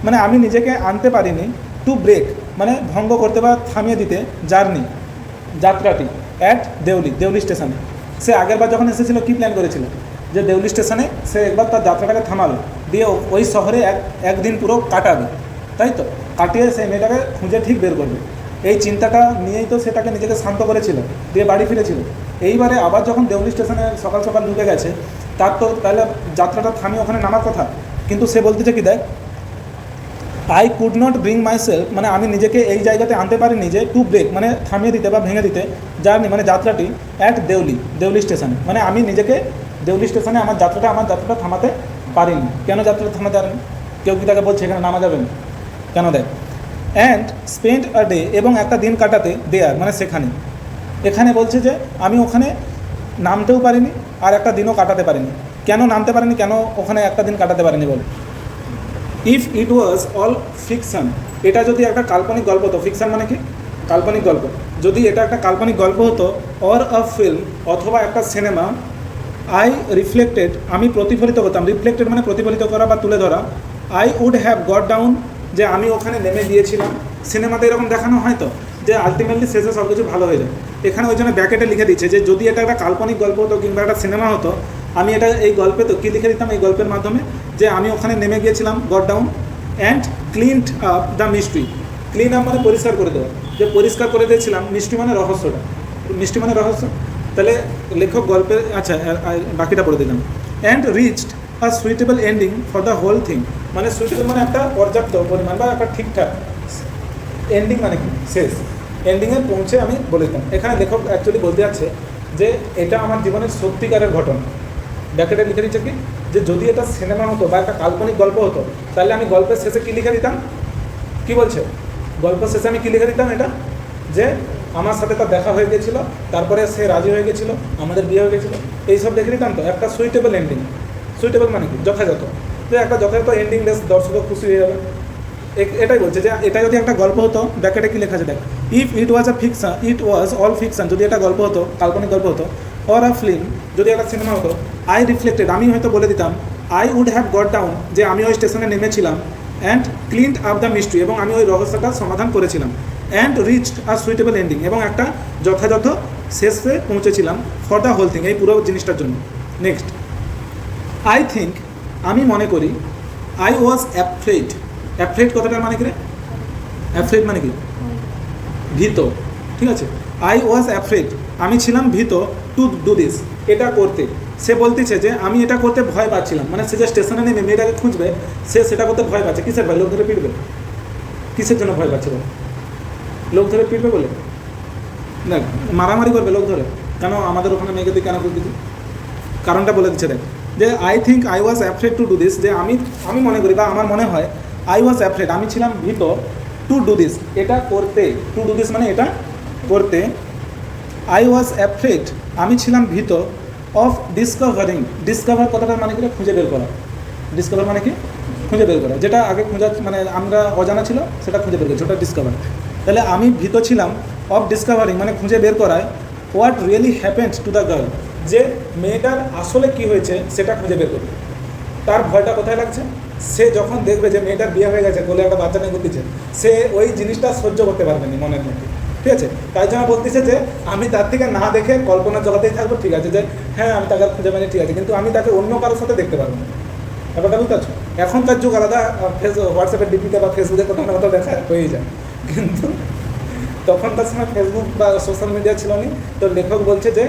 মানে আমি নিজেকে আনতে পারিনি, টু ব্রেক মানে ভঙ্গ করতে বা থামিয়ে দিতে, যাত্রাটি অ্যাট দেউলি স্টেশনে। সে আগেরবার যখন এসেছিলো কী প্ল্যান করেছিল? যে দেউলি স্টেশনে সে একবার তার যাত্রাটাকে থামালো, দিয়ে ওই শহরে একদিন পুরো কাটাবে, তাই তো? কাটিয়ে সেই মেয়েটাকে খুঁজে ঠিক বের করবে, এই চিন্তাটা নিয়েই তো সেটাকে নিজেকে শান্ত করেছিল, দিয়ে বাড়ি ফিরেছিল। এইবারে আবার যখন দেউলি স্টেশনে সকাল সকাল ঢুকে গেছে, তার তো তাহলে যাত্রাটা থামিয়ে ওখানে নামার কথা, কিন্তু সে বলতেছে কি দেখ, I could not bring my self মানে আমি নিজেকে এই জায়গাতে আনতে পারিনি যে টু ব্রেক মানে থামিয়ে দিতে বা ভেঙে দিতে, জার্নি মানে যাত্রাটি, অ্যাট দেউলি স্টেশনে মানে আমি নিজেকে দেউলি স্টেশনে আমার যাত্রাটা থামাতে পারিনি। কেন যাত্রাটা থামাতে পারেনি? কেউ কি তাকে বলছে এখানে নামা যাবে না? কেন দেয়? অ্যান্ড স্পেন্ড আ ডে এবং একটা দিন কাটাতে দেয়ার মানে সেখানে। এখানে বলছে যে আমি ওখানে নামতেও পারিনি আর একটা দিনও কাটাতে পারিনি। কেন নামতে পারিনি, কেন ওখানে একটা দিন কাটাতে পারিনি বল? If it was all fiction, এটা যদি একটা কাল্পনিক গল্প হতো, ফিকশন মানে কি? কাল্পনিক গল্প। যদি এটা একটা কাল্পনিক গল্প হতো, অর আ ফিল্ম অথবা একটা সিনেমা, আই রিফ্লেক্টেড আমি প্রতিফলিত করতাম, রিফ্লেক্টেড মানে প্রতিফলিত করা বা তুলে ধরা, I would have got down যে আমি ওখানে নেমে গিয়েছিলাম। সিনেমাতে এরকম দেখানো হয় তো যে আলটিমেটলি শেষে সব কিছু ভালো হয়ে যায়, এখানে ওই জন্য ব্যাকেটে লিখে দিচ্ছে যে যদি এটা একটা কাল্পনিক গল্প হতো কিংবা একটা সিনেমা হতো, আমি এটা এই গল্পে তো কী লিখে দিতাম এই গল্পের মাধ্যমে, যে আমি ওখানে নেমে গিয়েছিলাম, got down, and cleaned up the mystery. Clean up মানে পরিষ্কার করে দেওয়া, যে পরিষ্কার করে দিয়েছিলাম, মিস্ট্রি মানে রহস্যটা, মিষ্টি মানে রহস্য। তাহলে লেখক গল্পের, আচ্ছা বাকিটা পড়ে দিলাম। And reached a suitable ending for the whole thing মানে সুইটেবল মানে একটা পর্যাপ্ত পরিমাণ বা একটা ঠিকঠাক, এন্ডিং মানে কি? শেষ। এন্ডিংয়ে পৌঁছে আমি বলে দিতাম। এখানে লেখক অ্যাকচুয়ালি বলতে যাচ্ছে যে এটা আমার জীবনের সত্যিকারের ঘটনা। ব্যাকেটে লিখে দিচ্ছে কি, যে যদি এটা সিনেমা হতো বা একটা কাল্পনিক গল্প হতো, তাহলে আমি গল্পের শেষে কী লিখে দিতাম? কি বলছে? গল্পের শেষে আমি কী লিখে দিতাম? এটা যে আমার সাথে তার দেখা হয়ে গেছিলো, তারপরে সে রাজি হয়ে গেছিলো, আমাদের বিয়ে হয়ে গেছিলো, এইসব লিখে দিতাম। তো একটা সুইটেবল এন্ডিং, সুইটেবল মানে কি? যথাযথ, যে একটা যথাযথ এন্ডিং বেশ দর্শকও খুশি হয়ে যাবে। এটাই বলছে যে এটা যদি একটা গল্প হতো, ব্যাকেটে কী লেখা আছে দেখ, if it was a fiction, it was all fiction যদি এটা গল্প হতো, কাল্পনিক গল্প হতো, অর আ ফিল্ম যদি একটা সিনেমা হতো, আই রিফ্লেক্টেড আমি হয়তো বলে দিতাম, I would have got down, যে আমি ওই স্টেশনে নেমেছিলাম, and cleaned up the mystery, এবং আমি ওই রহস্যটা সমাধান করেছিলাম, and reached a suitable ending, এবং একটা যথাযথ শেষে পৌঁছেছিলাম ফর দ্য হোল থিং, এই পুরো জিনিসটার জন্য। নেক্সট, আই থিঙ্ক, আমি মনে করি, আই ওয়াজ অ্যাফ্রেড। অ্যাফ্রেড কথাটার মানে কি রে? অ্যাফ্রেড মানে কি? ভীত, ঠিক আছে। আই ওয়াজ অ্যাফ্রেড, আমি ছিলাম ভীত, টু ডু দিস, এটা করতে। সে বলতেছে যে আমি এটা করতে ভয় পাচ্ছিলাম, মানে সে যে স্টেশনে নেমে মেয়েটাকে খুঁজবে, সে সেটা করতে ভয় পাচ্ছে। কিসের ভয়? লোক ধরে পিটবে। কিসের জন্য ভয় পাচ্ছে? লোক ধরে পিটবে বলে না, মারামারি করবে লোক ধরে। কেন আমাদের ওখানে মেয়েকে দিয়ে কেন করতে? কারণটা বলে দিচ্ছে দেখ, যে I think I was afraid to do this, যে আমি মনে করি বা আমার মনে হয়, আই ওয়াজ অ্যাফ্রেড, আমি ছিলাম ভীত, টু ডু দিস, এটা করতে। টু ডু দিস মানে এটা করতে। আই ওয়াজ অ্যাফ্রেড, আমি ছিলাম ভীত, অফ ডিসকভারিং। ডিসকভার কথাটার মানে কি? খুঁজে বের করা। ডিসকভার মানে কি? খুঁজে বের করা। যেটা আগে খোঁজা, মানে আমরা অজানা ছিল সেটা খুঁজে বের করছি, ওটা ডিসকভার। তাহলে আমি ভীত ছিলাম অফ ডিসকভারিং, মানে খুঁজে বের করায় what really happened to the girl, যে মেয়েটার আসলে কি হয়েছে সেটা খুঁজে বের করবে। তার ভয়টা কোথায় লাগছে? সে যখন দেখবে যে মেয়েটার বিয়ে হয়ে গেছে, কোলে একটা বাচ্চা নিয়ে করতেছে, সে ওই জিনিসটা সহ্য করতে পারবে না মনের মধ্যে, ঠিক আছে। তাই জন্য বলতেছে যে আমি তার থেকে না দেখে কল্পনা জগতেই থাকবো, ঠিক আছে, যে হ্যাঁ আমি তাকে খুঁজে পাইনি, ঠিক আছে, কিন্তু আমি তাকে অন্য কারোর সাথে দেখতে পারবো না। ব্যাপারটা বুঝতে পারছো? এখনকার যুগ আলাদা, হোয়াটসঅ্যাপের ডিপিতে বা ফেসবুকে কোথাও না কোথাও দেখা হয়ে যায়, কিন্তু তখনকার সময় ফেসবুক বা সোশ্যাল মিডিয়া ছিল না। তো লেখক বলছে যে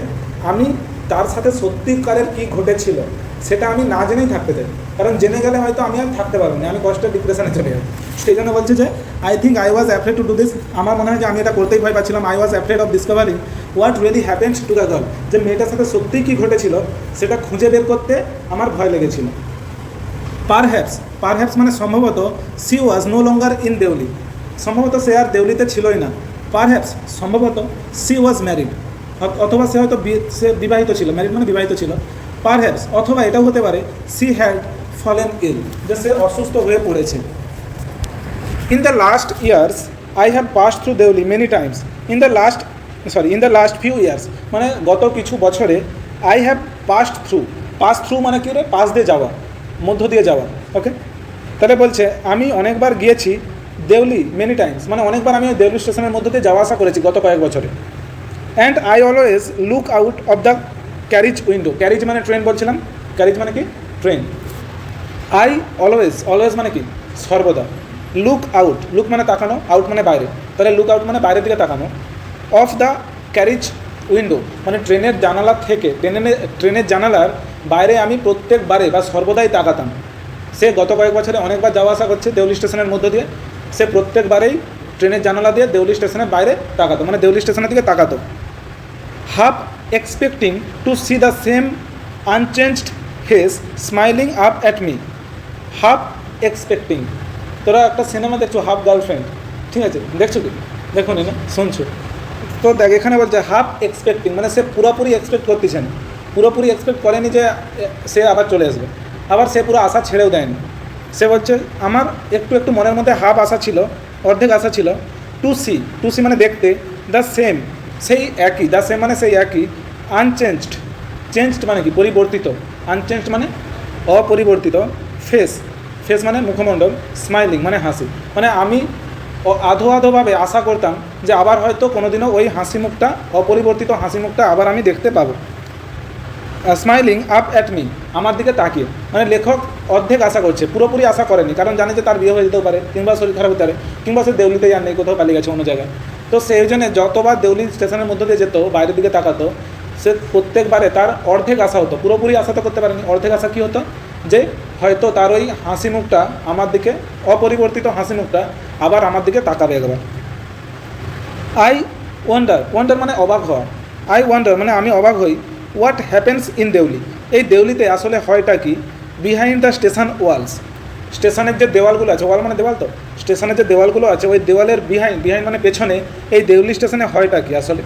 আমি তার সাথে সত্যিকারের কী ঘটেছিল সেটা আমি না জেনেই থাকতে চাই, কারণ জেনে গেলে হয়তো আমি আর থাকতে পারবো না, আমি কষ্টের ডিপ্রেশনে চলে যাবো। সেই জন্য বলছে যে I think I was afraid to do this, আমার মনে হয় যে আমি এটা করতেই ভয় পাচ্ছিলাম। I was afraid of discovering what really happens to the girl, যে মেয়েটার সাথে সত্যিই কী ঘটেছিল সেটা খুঁজে বের করতে আমার ভয় লেগেছিল। পারহ্যাপস মানে সম্ভবত, she was no longer in Deoli, সম্ভবত সে আর দেউলিতে ছিলই না। পারহ্যাপস সম্ভবত, সি ওয়াজ ম্যারিড, অথবা সে হয়তো সে বিবাহিত ছিল, ম্যারিড মানে বিবাহিত ছিল। পারহ্যাপস অথবা এটাও হতে পারে সি হ্যাড ফলেন ইল, যে সে অসুস্থ হয়ে পড়েছে। In the last years I have passed through Deoli many times. In the last few years মানে গত কিছু বছরে, আই হ্যাভ পাসড থ্রু মানে কি রে? পাস দিয়ে যাওয়া, মধ্য দিয়ে যাওয়া, ওকে। তাহলে বলছে আমি অনেকবার গিয়েছি দেউলি মেনি টাইমস, মানে অনেকবার আমি ওই দেউলি স্টেশনের মধ্যে দিয়ে যাওয়া আসা করেছি গত কয়েক বছরে। And I always look out of the carriage window. Carriage মানে ট্রেন বলছিলাম, ক্যারিজ মানে কি? ট্রেন। আই অলওয়েজ মানে কি? সর্বদা। লুক মানে তাকানো, আউট মানে বাইরে, তাহলে লুক আউট মানে বাইরের দিকে তাকানো। অফ দ্য ক্যারিজ উইন্ডো মানে ট্রেনের জানালা থেকে, ট্রেনের জানালার বাইরে আমি প্রত্যেকবারে বা সর্বদাই তাকাতাম। সে গত কয়েক বছরে অনেকবার যাওয়া আসা করছে দেউলি স্টেশনের মধ্য দিয়ে, সে প্রত্যেকবারেই ট্রেনের জানালা দিয়ে দেউলি স্টেশনের বাইরে তাকাতো, মানে দেউলি স্টেশনের দিকে তাকাতো। Half expecting to see the same unchanged face smiling up at me. Half expecting, তোরা একটা সিনেমা দেখছো হাফ গার্লফ্রেন্ড, ঠিক আছে, দেখছো কি? দেখো নি না, শুনছো তো? দেখ এখানে বলছে হাফ এক্সপেক্টিং, মানে সে পুরোপুরি এক্সপেক্ট করতেছেন, পুরোপুরি এক্সপেক্ট করেনি যে সে আবার চলে আসবে, আবার সে পুরো আশা ছেড়েও দেয়নি। সে বলছে আমার একটু মনের মধ্যে হাফ আশা ছিল, অর্ধেক আশা ছিল। টু সি মানে দেখতে, দ্য সেম সেই একই, দ্য সেম মানে সেই একই, চেঞ্জড মানে কি? পরিবর্তিত, আনচেঞ্জড মানে অপরিবর্তিত, ফেস মানে মুখমণ্ডল, স্মাইলিং মানে হাসি, মানে আমি আধোভাবে আশা করতাম যে আবার হয়তো কোনোদিনও ওই হাসি মুখটা, অপরিবর্তিত হাসি মুখটা আবার আমি দেখতে পাবো। স্মাইলিং আপ অ্যাট মি, আমার দিকে তাকিয়ে, মানে লেখক অর্ধেক আশা করছে, পুরোপুরি আশা করেনি, কারণ জানে যে তার বিয়ে হয়ে যেতেও পারে, কিংবা শরীর খারাপ হতে পারে, কিংবা সে দেউলিতে আর নেই, কোথাও পালিয়ে গেছে অন্য জায়গায়। তো সেই জন্য যতবার দেউলি স্টেশনের মধ্যে দিয়ে যেত, বাইরের দিকে তাকাতো, সে প্রত্যেকবারে তার অর্ধেক আশা হতো, পুরোপুরি আশা তো করতে পারেনি। অর্ধেক আশা কী হতো? যে হয়তো তার ওই হাসি মুখটা আমার দিকে, অপরিবর্তিত হাসি মুখটা আবার আমার দিকে তাকাবে একবার। আই ওয়ান্ডার মানে অবাক হওয়া, আই ওয়ান্ডার মানে আমি অবাক হই, হোয়াট হ্যাপেন্স ইন দেউলি, এই দেউলিতে আসলে হয়টা কি? বিহাইন্ড দ্য স্টেশন ওয়ালস, স্টেশনের যে দেওয়ালগুলো আছে, ওয়াল মানে দেওয়াল, তো স্টেশনের যে দেওয়ালগুলো আছে ওই দেওয়ালের বিহাইন্ড মানে পেছনে এই দেউলি স্টেশনে হয়টা কি আসলে।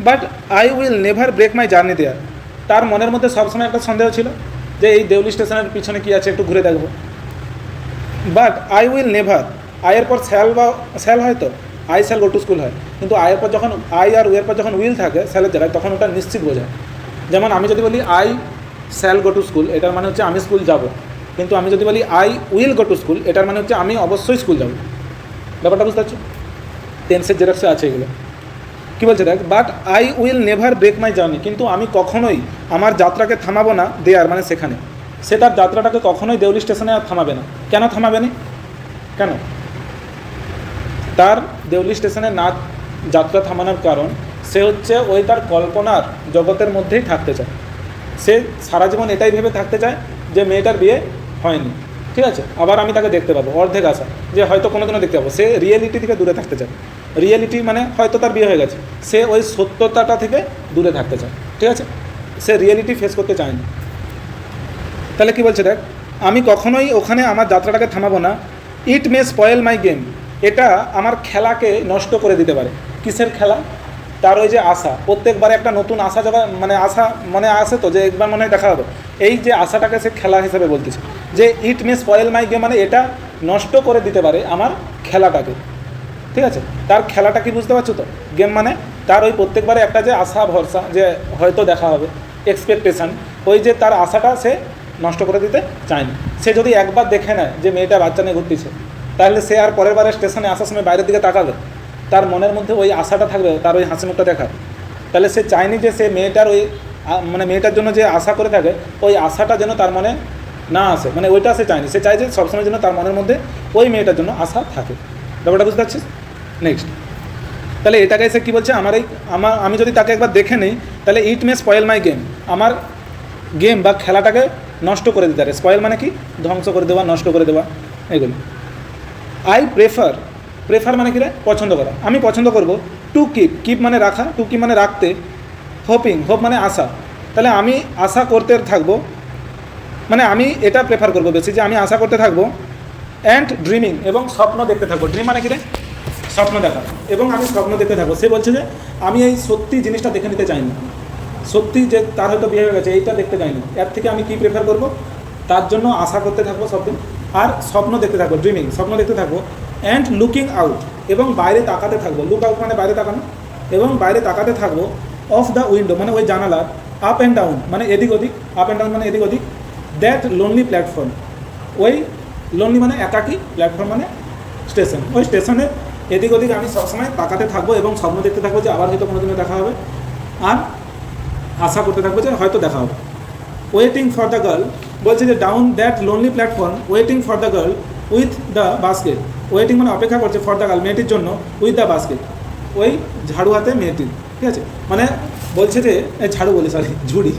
But I will never break my journey there, তার মনের মধ্যে সবসময় একটা সন্দেহ ছিল যে এই দেউলি স্টেশনের পিছনে কী আছে, একটু ঘুরে দেখবো। বাট আই উইল নেভার, আয়ের পর স্যাল হয়, তো I shall go to school হয়, কিন্তু আয়ের পর যখন আই আর উয়ের পর যখন উইল থাকে স্যালের জায়গায়, তখন ওটা নিশ্চিত বোঝায়। যেমন আমি যদি বলি I shall go to school, এটার মানে হচ্ছে আমি স্কুল যাব, কিন্তু আমি যদি বলি I will go to school, এটার মানে হচ্ছে আমি অবশ্যই স্কুল যাব। ব্যাপারটা বুঝতে পারছো? টেন্সের জেরক্সে আছে এগুলো। কী বলছে দেখ, but I will never break my journey, কিন্তু আমি কখনোই আমার যাত্রাকে থামাবো না দেয়ার মানে সেখানে। সে তার যাত্রাটাকে কখনোই দেউলি স্টেশনে আর থামাবে না। কেন থামাবে না? কেন? তার দেউলি স্টেশনে না যাত্রা থামানোর কারণ সে হচ্ছে ওই তার কল্পনার জগতের মধ্যেই থাকতে চায়। সে সারা জীবন এটাই ভেবে থাকতে চায় যে মেয়েটার বিয়ে হয়নি, ঠিক আছে, আবার আমি তাকে দেখতে পাবো, অর্ধেক আশা যে হয়তো কোনোদিনও দেখতে পাবো। সে রিয়েলিটি থেকে দূরে থাকতে চায়। রিয়েলিটি মানে হয়তো তার বিয়ে হয়ে গেছে, সে ওই সত্যতাটা থেকে দূরে থাকতে চায়, ঠিক আছে, সে রিয়েলিটি ফেস করতে চায় না। তাহলে কী বলছে দেখ, আমি কখনোই ওখানে আমার যাত্রাটাকে থামাবো না। ইট মে স্পয়েল মাই গেম, এটা আমার খেলাকে নষ্ট করে দিতে পারে। কিসের খেলা? তার ওই যে আশা, প্রত্যেকবারে একটা নতুন আশা জগা মানে আশা মনে আসে তো যে একবার মনে হয় দেখা হবে, এই যে আশাটাকে সে খেলা হিসেবে বলতেছে যে ইট মে স্পয়েল মাই গেম, মানে এটা নষ্ট করে দিতে পারে আমার খেলাটাকে, ঠিক আছে। তার খেলাটা কি বুঝতে পারছো তো? গেম মানে তার ওই প্রত্যেকবারে একটা যে আশা ভরসা যে হয়তো দেখা হবে, এক্সপেকটেশান, ওই যে তার আশাটা সে নষ্ট করে দিতে চায় না। সে যদি একবার দেখে নেয় যে মেয়েটা বাচ্চা নিয়ে ঘুরতেছে, তাহলে সে আর পরের বারে স্টেশনে আসার সময় বাইরের দিকে তাকাবে, তার মনের মধ্যে ওই আশাটা থাকবে, তার ওই হাসি মুখটা দেখার। তাহলে সে চায়নি যে সে মেয়েটার ওই মানে মেয়েটার জন্য যে আশা করে থাকে ওই আশাটা যেন তার মনে না আসে, মানে ওইটা সে চায়নি। সে চায় যে সবসময় যেন তার মনের মধ্যে ওই মেয়েটার জন্য আশা থাকে। ব্যাপারটা বুঝতে পারছিস? নেক্সট, তাহলে এটাকে সে কী বলছে, আমি যদি তাকে একবার দেখে নিই তাহলে ইট মে স্পয়েল মাই গেম, আমার গেম বা খেলাটাকে নষ্ট করে দিতে পারে। স্পয়েল মানে কি? ধ্বংস করে দেওয়া, নষ্ট করে দেওয়া, এগুলো। আই প্রেফার মানে কি রে? পছন্দ করা। আমি পছন্দ করব টু কিপ মানে রাখা, টু কিপ মানে রাখতে, হোপ মানে আশা। তাহলে আমি আশা করতে থাকবো, মানে আমি এটা প্রেফার করবো বেশি যে আমি আশা করতে থাকবো। অ্যান্ড ড্রিমিং, এবং স্বপ্ন দেখতে থাকবো। ড্রিম মানে কি রে? স্বপ্ন দেখা। এবং আমি স্বপ্ন দেখতে থাকবো। সে বলছে যে আমি এই সত্যি জিনিসটা দেখে নিতে চাই না, সত্যি যে তার হয়তো বিয়ে হয়ে গেছে এইটা দেখতে চাই না। এর থেকে আমি কি প্রেফার করব? তার জন্য আশা করতে থাকবো সবদিন, আর স্বপ্ন দেখতে থাকবো, ড্রিমিং, স্বপ্ন দেখতে থাকবো। অ্যান্ড লুকিং আউট, এবং বাইরে তাকাতে থাকবো। লুক আউট মানে বাইরে তাকানো, এবং বাইরে তাকাতে থাকবো। অফ দ্য উইন্ডো মানে ওই জানালার, আপ অ্যান্ড ডাউন মানে এদিক ওদিক, আপ অ্যান্ড ডাউন মানে এদিক ওদিক। দ্যাট লোনলি প্ল্যাটফর্ম, ওই লোনলি মানে একাকী, প্ল্যাটফর্ম মানে স্টেশন, ওই স্টেশনের এদিক ওদিক আমি সবসময় তাকাতে থাকবো এবং স্বপ্ন দেখতে থাকবো যে আবার হয়তো কোনোদিনও দেখা হবে, আর আশা করতে থাকবো যে হয়তো দেখা হবে। ওয়েটিং ফর দ্য গার্ল, বলছে যে down that lonely platform, waiting for the girl with the basket. Waiting মানে অপেক্ষা করছে, ফর দ্য গার্ল মেয়েটির জন্য, উইথ দ্য বাস্কেট ওই ঝাড়ু হাতে মেয়েটির, ঠিক আছে। মানে বলছে যে ঝাড়ু বলি সরি ঝুড়ি,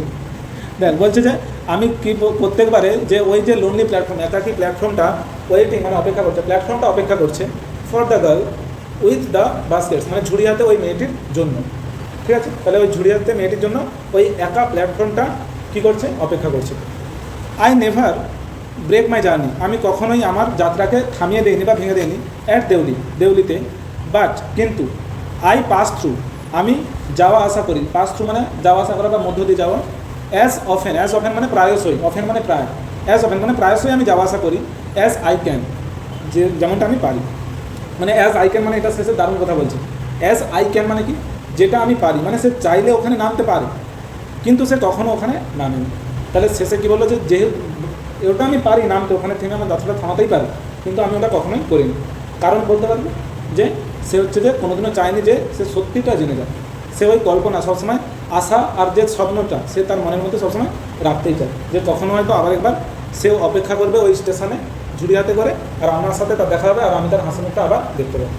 দেখ বলছে যে আমি কি প্রত্যেকবারে যে ওই যে লোনলি প্ল্যাটফর্ম, একাকী প্ল্যাটফর্মটা, ওয়েটিং মানে অপেক্ষা করছে, প্ল্যাটফর্মটা অপেক্ষা করছে, for the girl with the baskets মানে ঝুড়ি হাতে ওই মেয়েটির জন্য, ঠিক আছে। তাহলে ওই ঝুড়ি হাতে মেয়েটির জন্য ওই একা প্ল্যাটফর্মটা কী করছে? অপেক্ষা করছে। I never break my journey, আমি কখনোই আমার যাত্রাকে থামিয়ে দিইনি বা ভেঙে দিইনি। অ্যাট দেউলিতে, বাট কিন্তু আই পাস থ্রু, আমি যাওয়া আসা করি। পাস থ্রু মানে যাওয়া আসা করা বা মধ্য দিয়ে যাওয়া। অ্যাজ অফেন মানে প্রায়শই, অফেন মানে প্রায়, অ্যাজ অফেন মানে প্রায়শই আমি যাওয়া আসা করি। অ্যাজ আই ক্যান, যে যেমনটা আমি পারি, মানে অ্যাজ আই ক্যান মানে এটা শেষে দারুণ কথা বলছে। অ্যাজ আই ক্যান মানে কি? যেটা আমি পারি, মানে সে চাইলে ওখানে নামতে পারে কিন্তু সে কখনও ওখানে নামে। তাহলে শেষে কী বললো যে ওটা আমি পারি নামতে, ওখানে থেমে আমার যাত্রাটা থামাতেই পারি, কিন্তু আমি ওটা কখনোই করিনি। কারণ বলতে পারবো যে সে হচ্ছে যে কোনোদিনও চায়নি যে সে সত্যিটা জেনে যায়। সে ওই কল্পনা সবসময়, আশা আর যে স্বপ্নটা সে তার মনের মধ্যে সবসময় রাখতেই চায় যে কখনো হয়তো আবার একবার সেও অপেক্ষা করবে ওই স্টেশনে ঝুড়ি হাতে করে, আর আমার সাথে তার দেখা হবে, আর আমি তার হাসি মুখটা আবার দেখতে পাবো।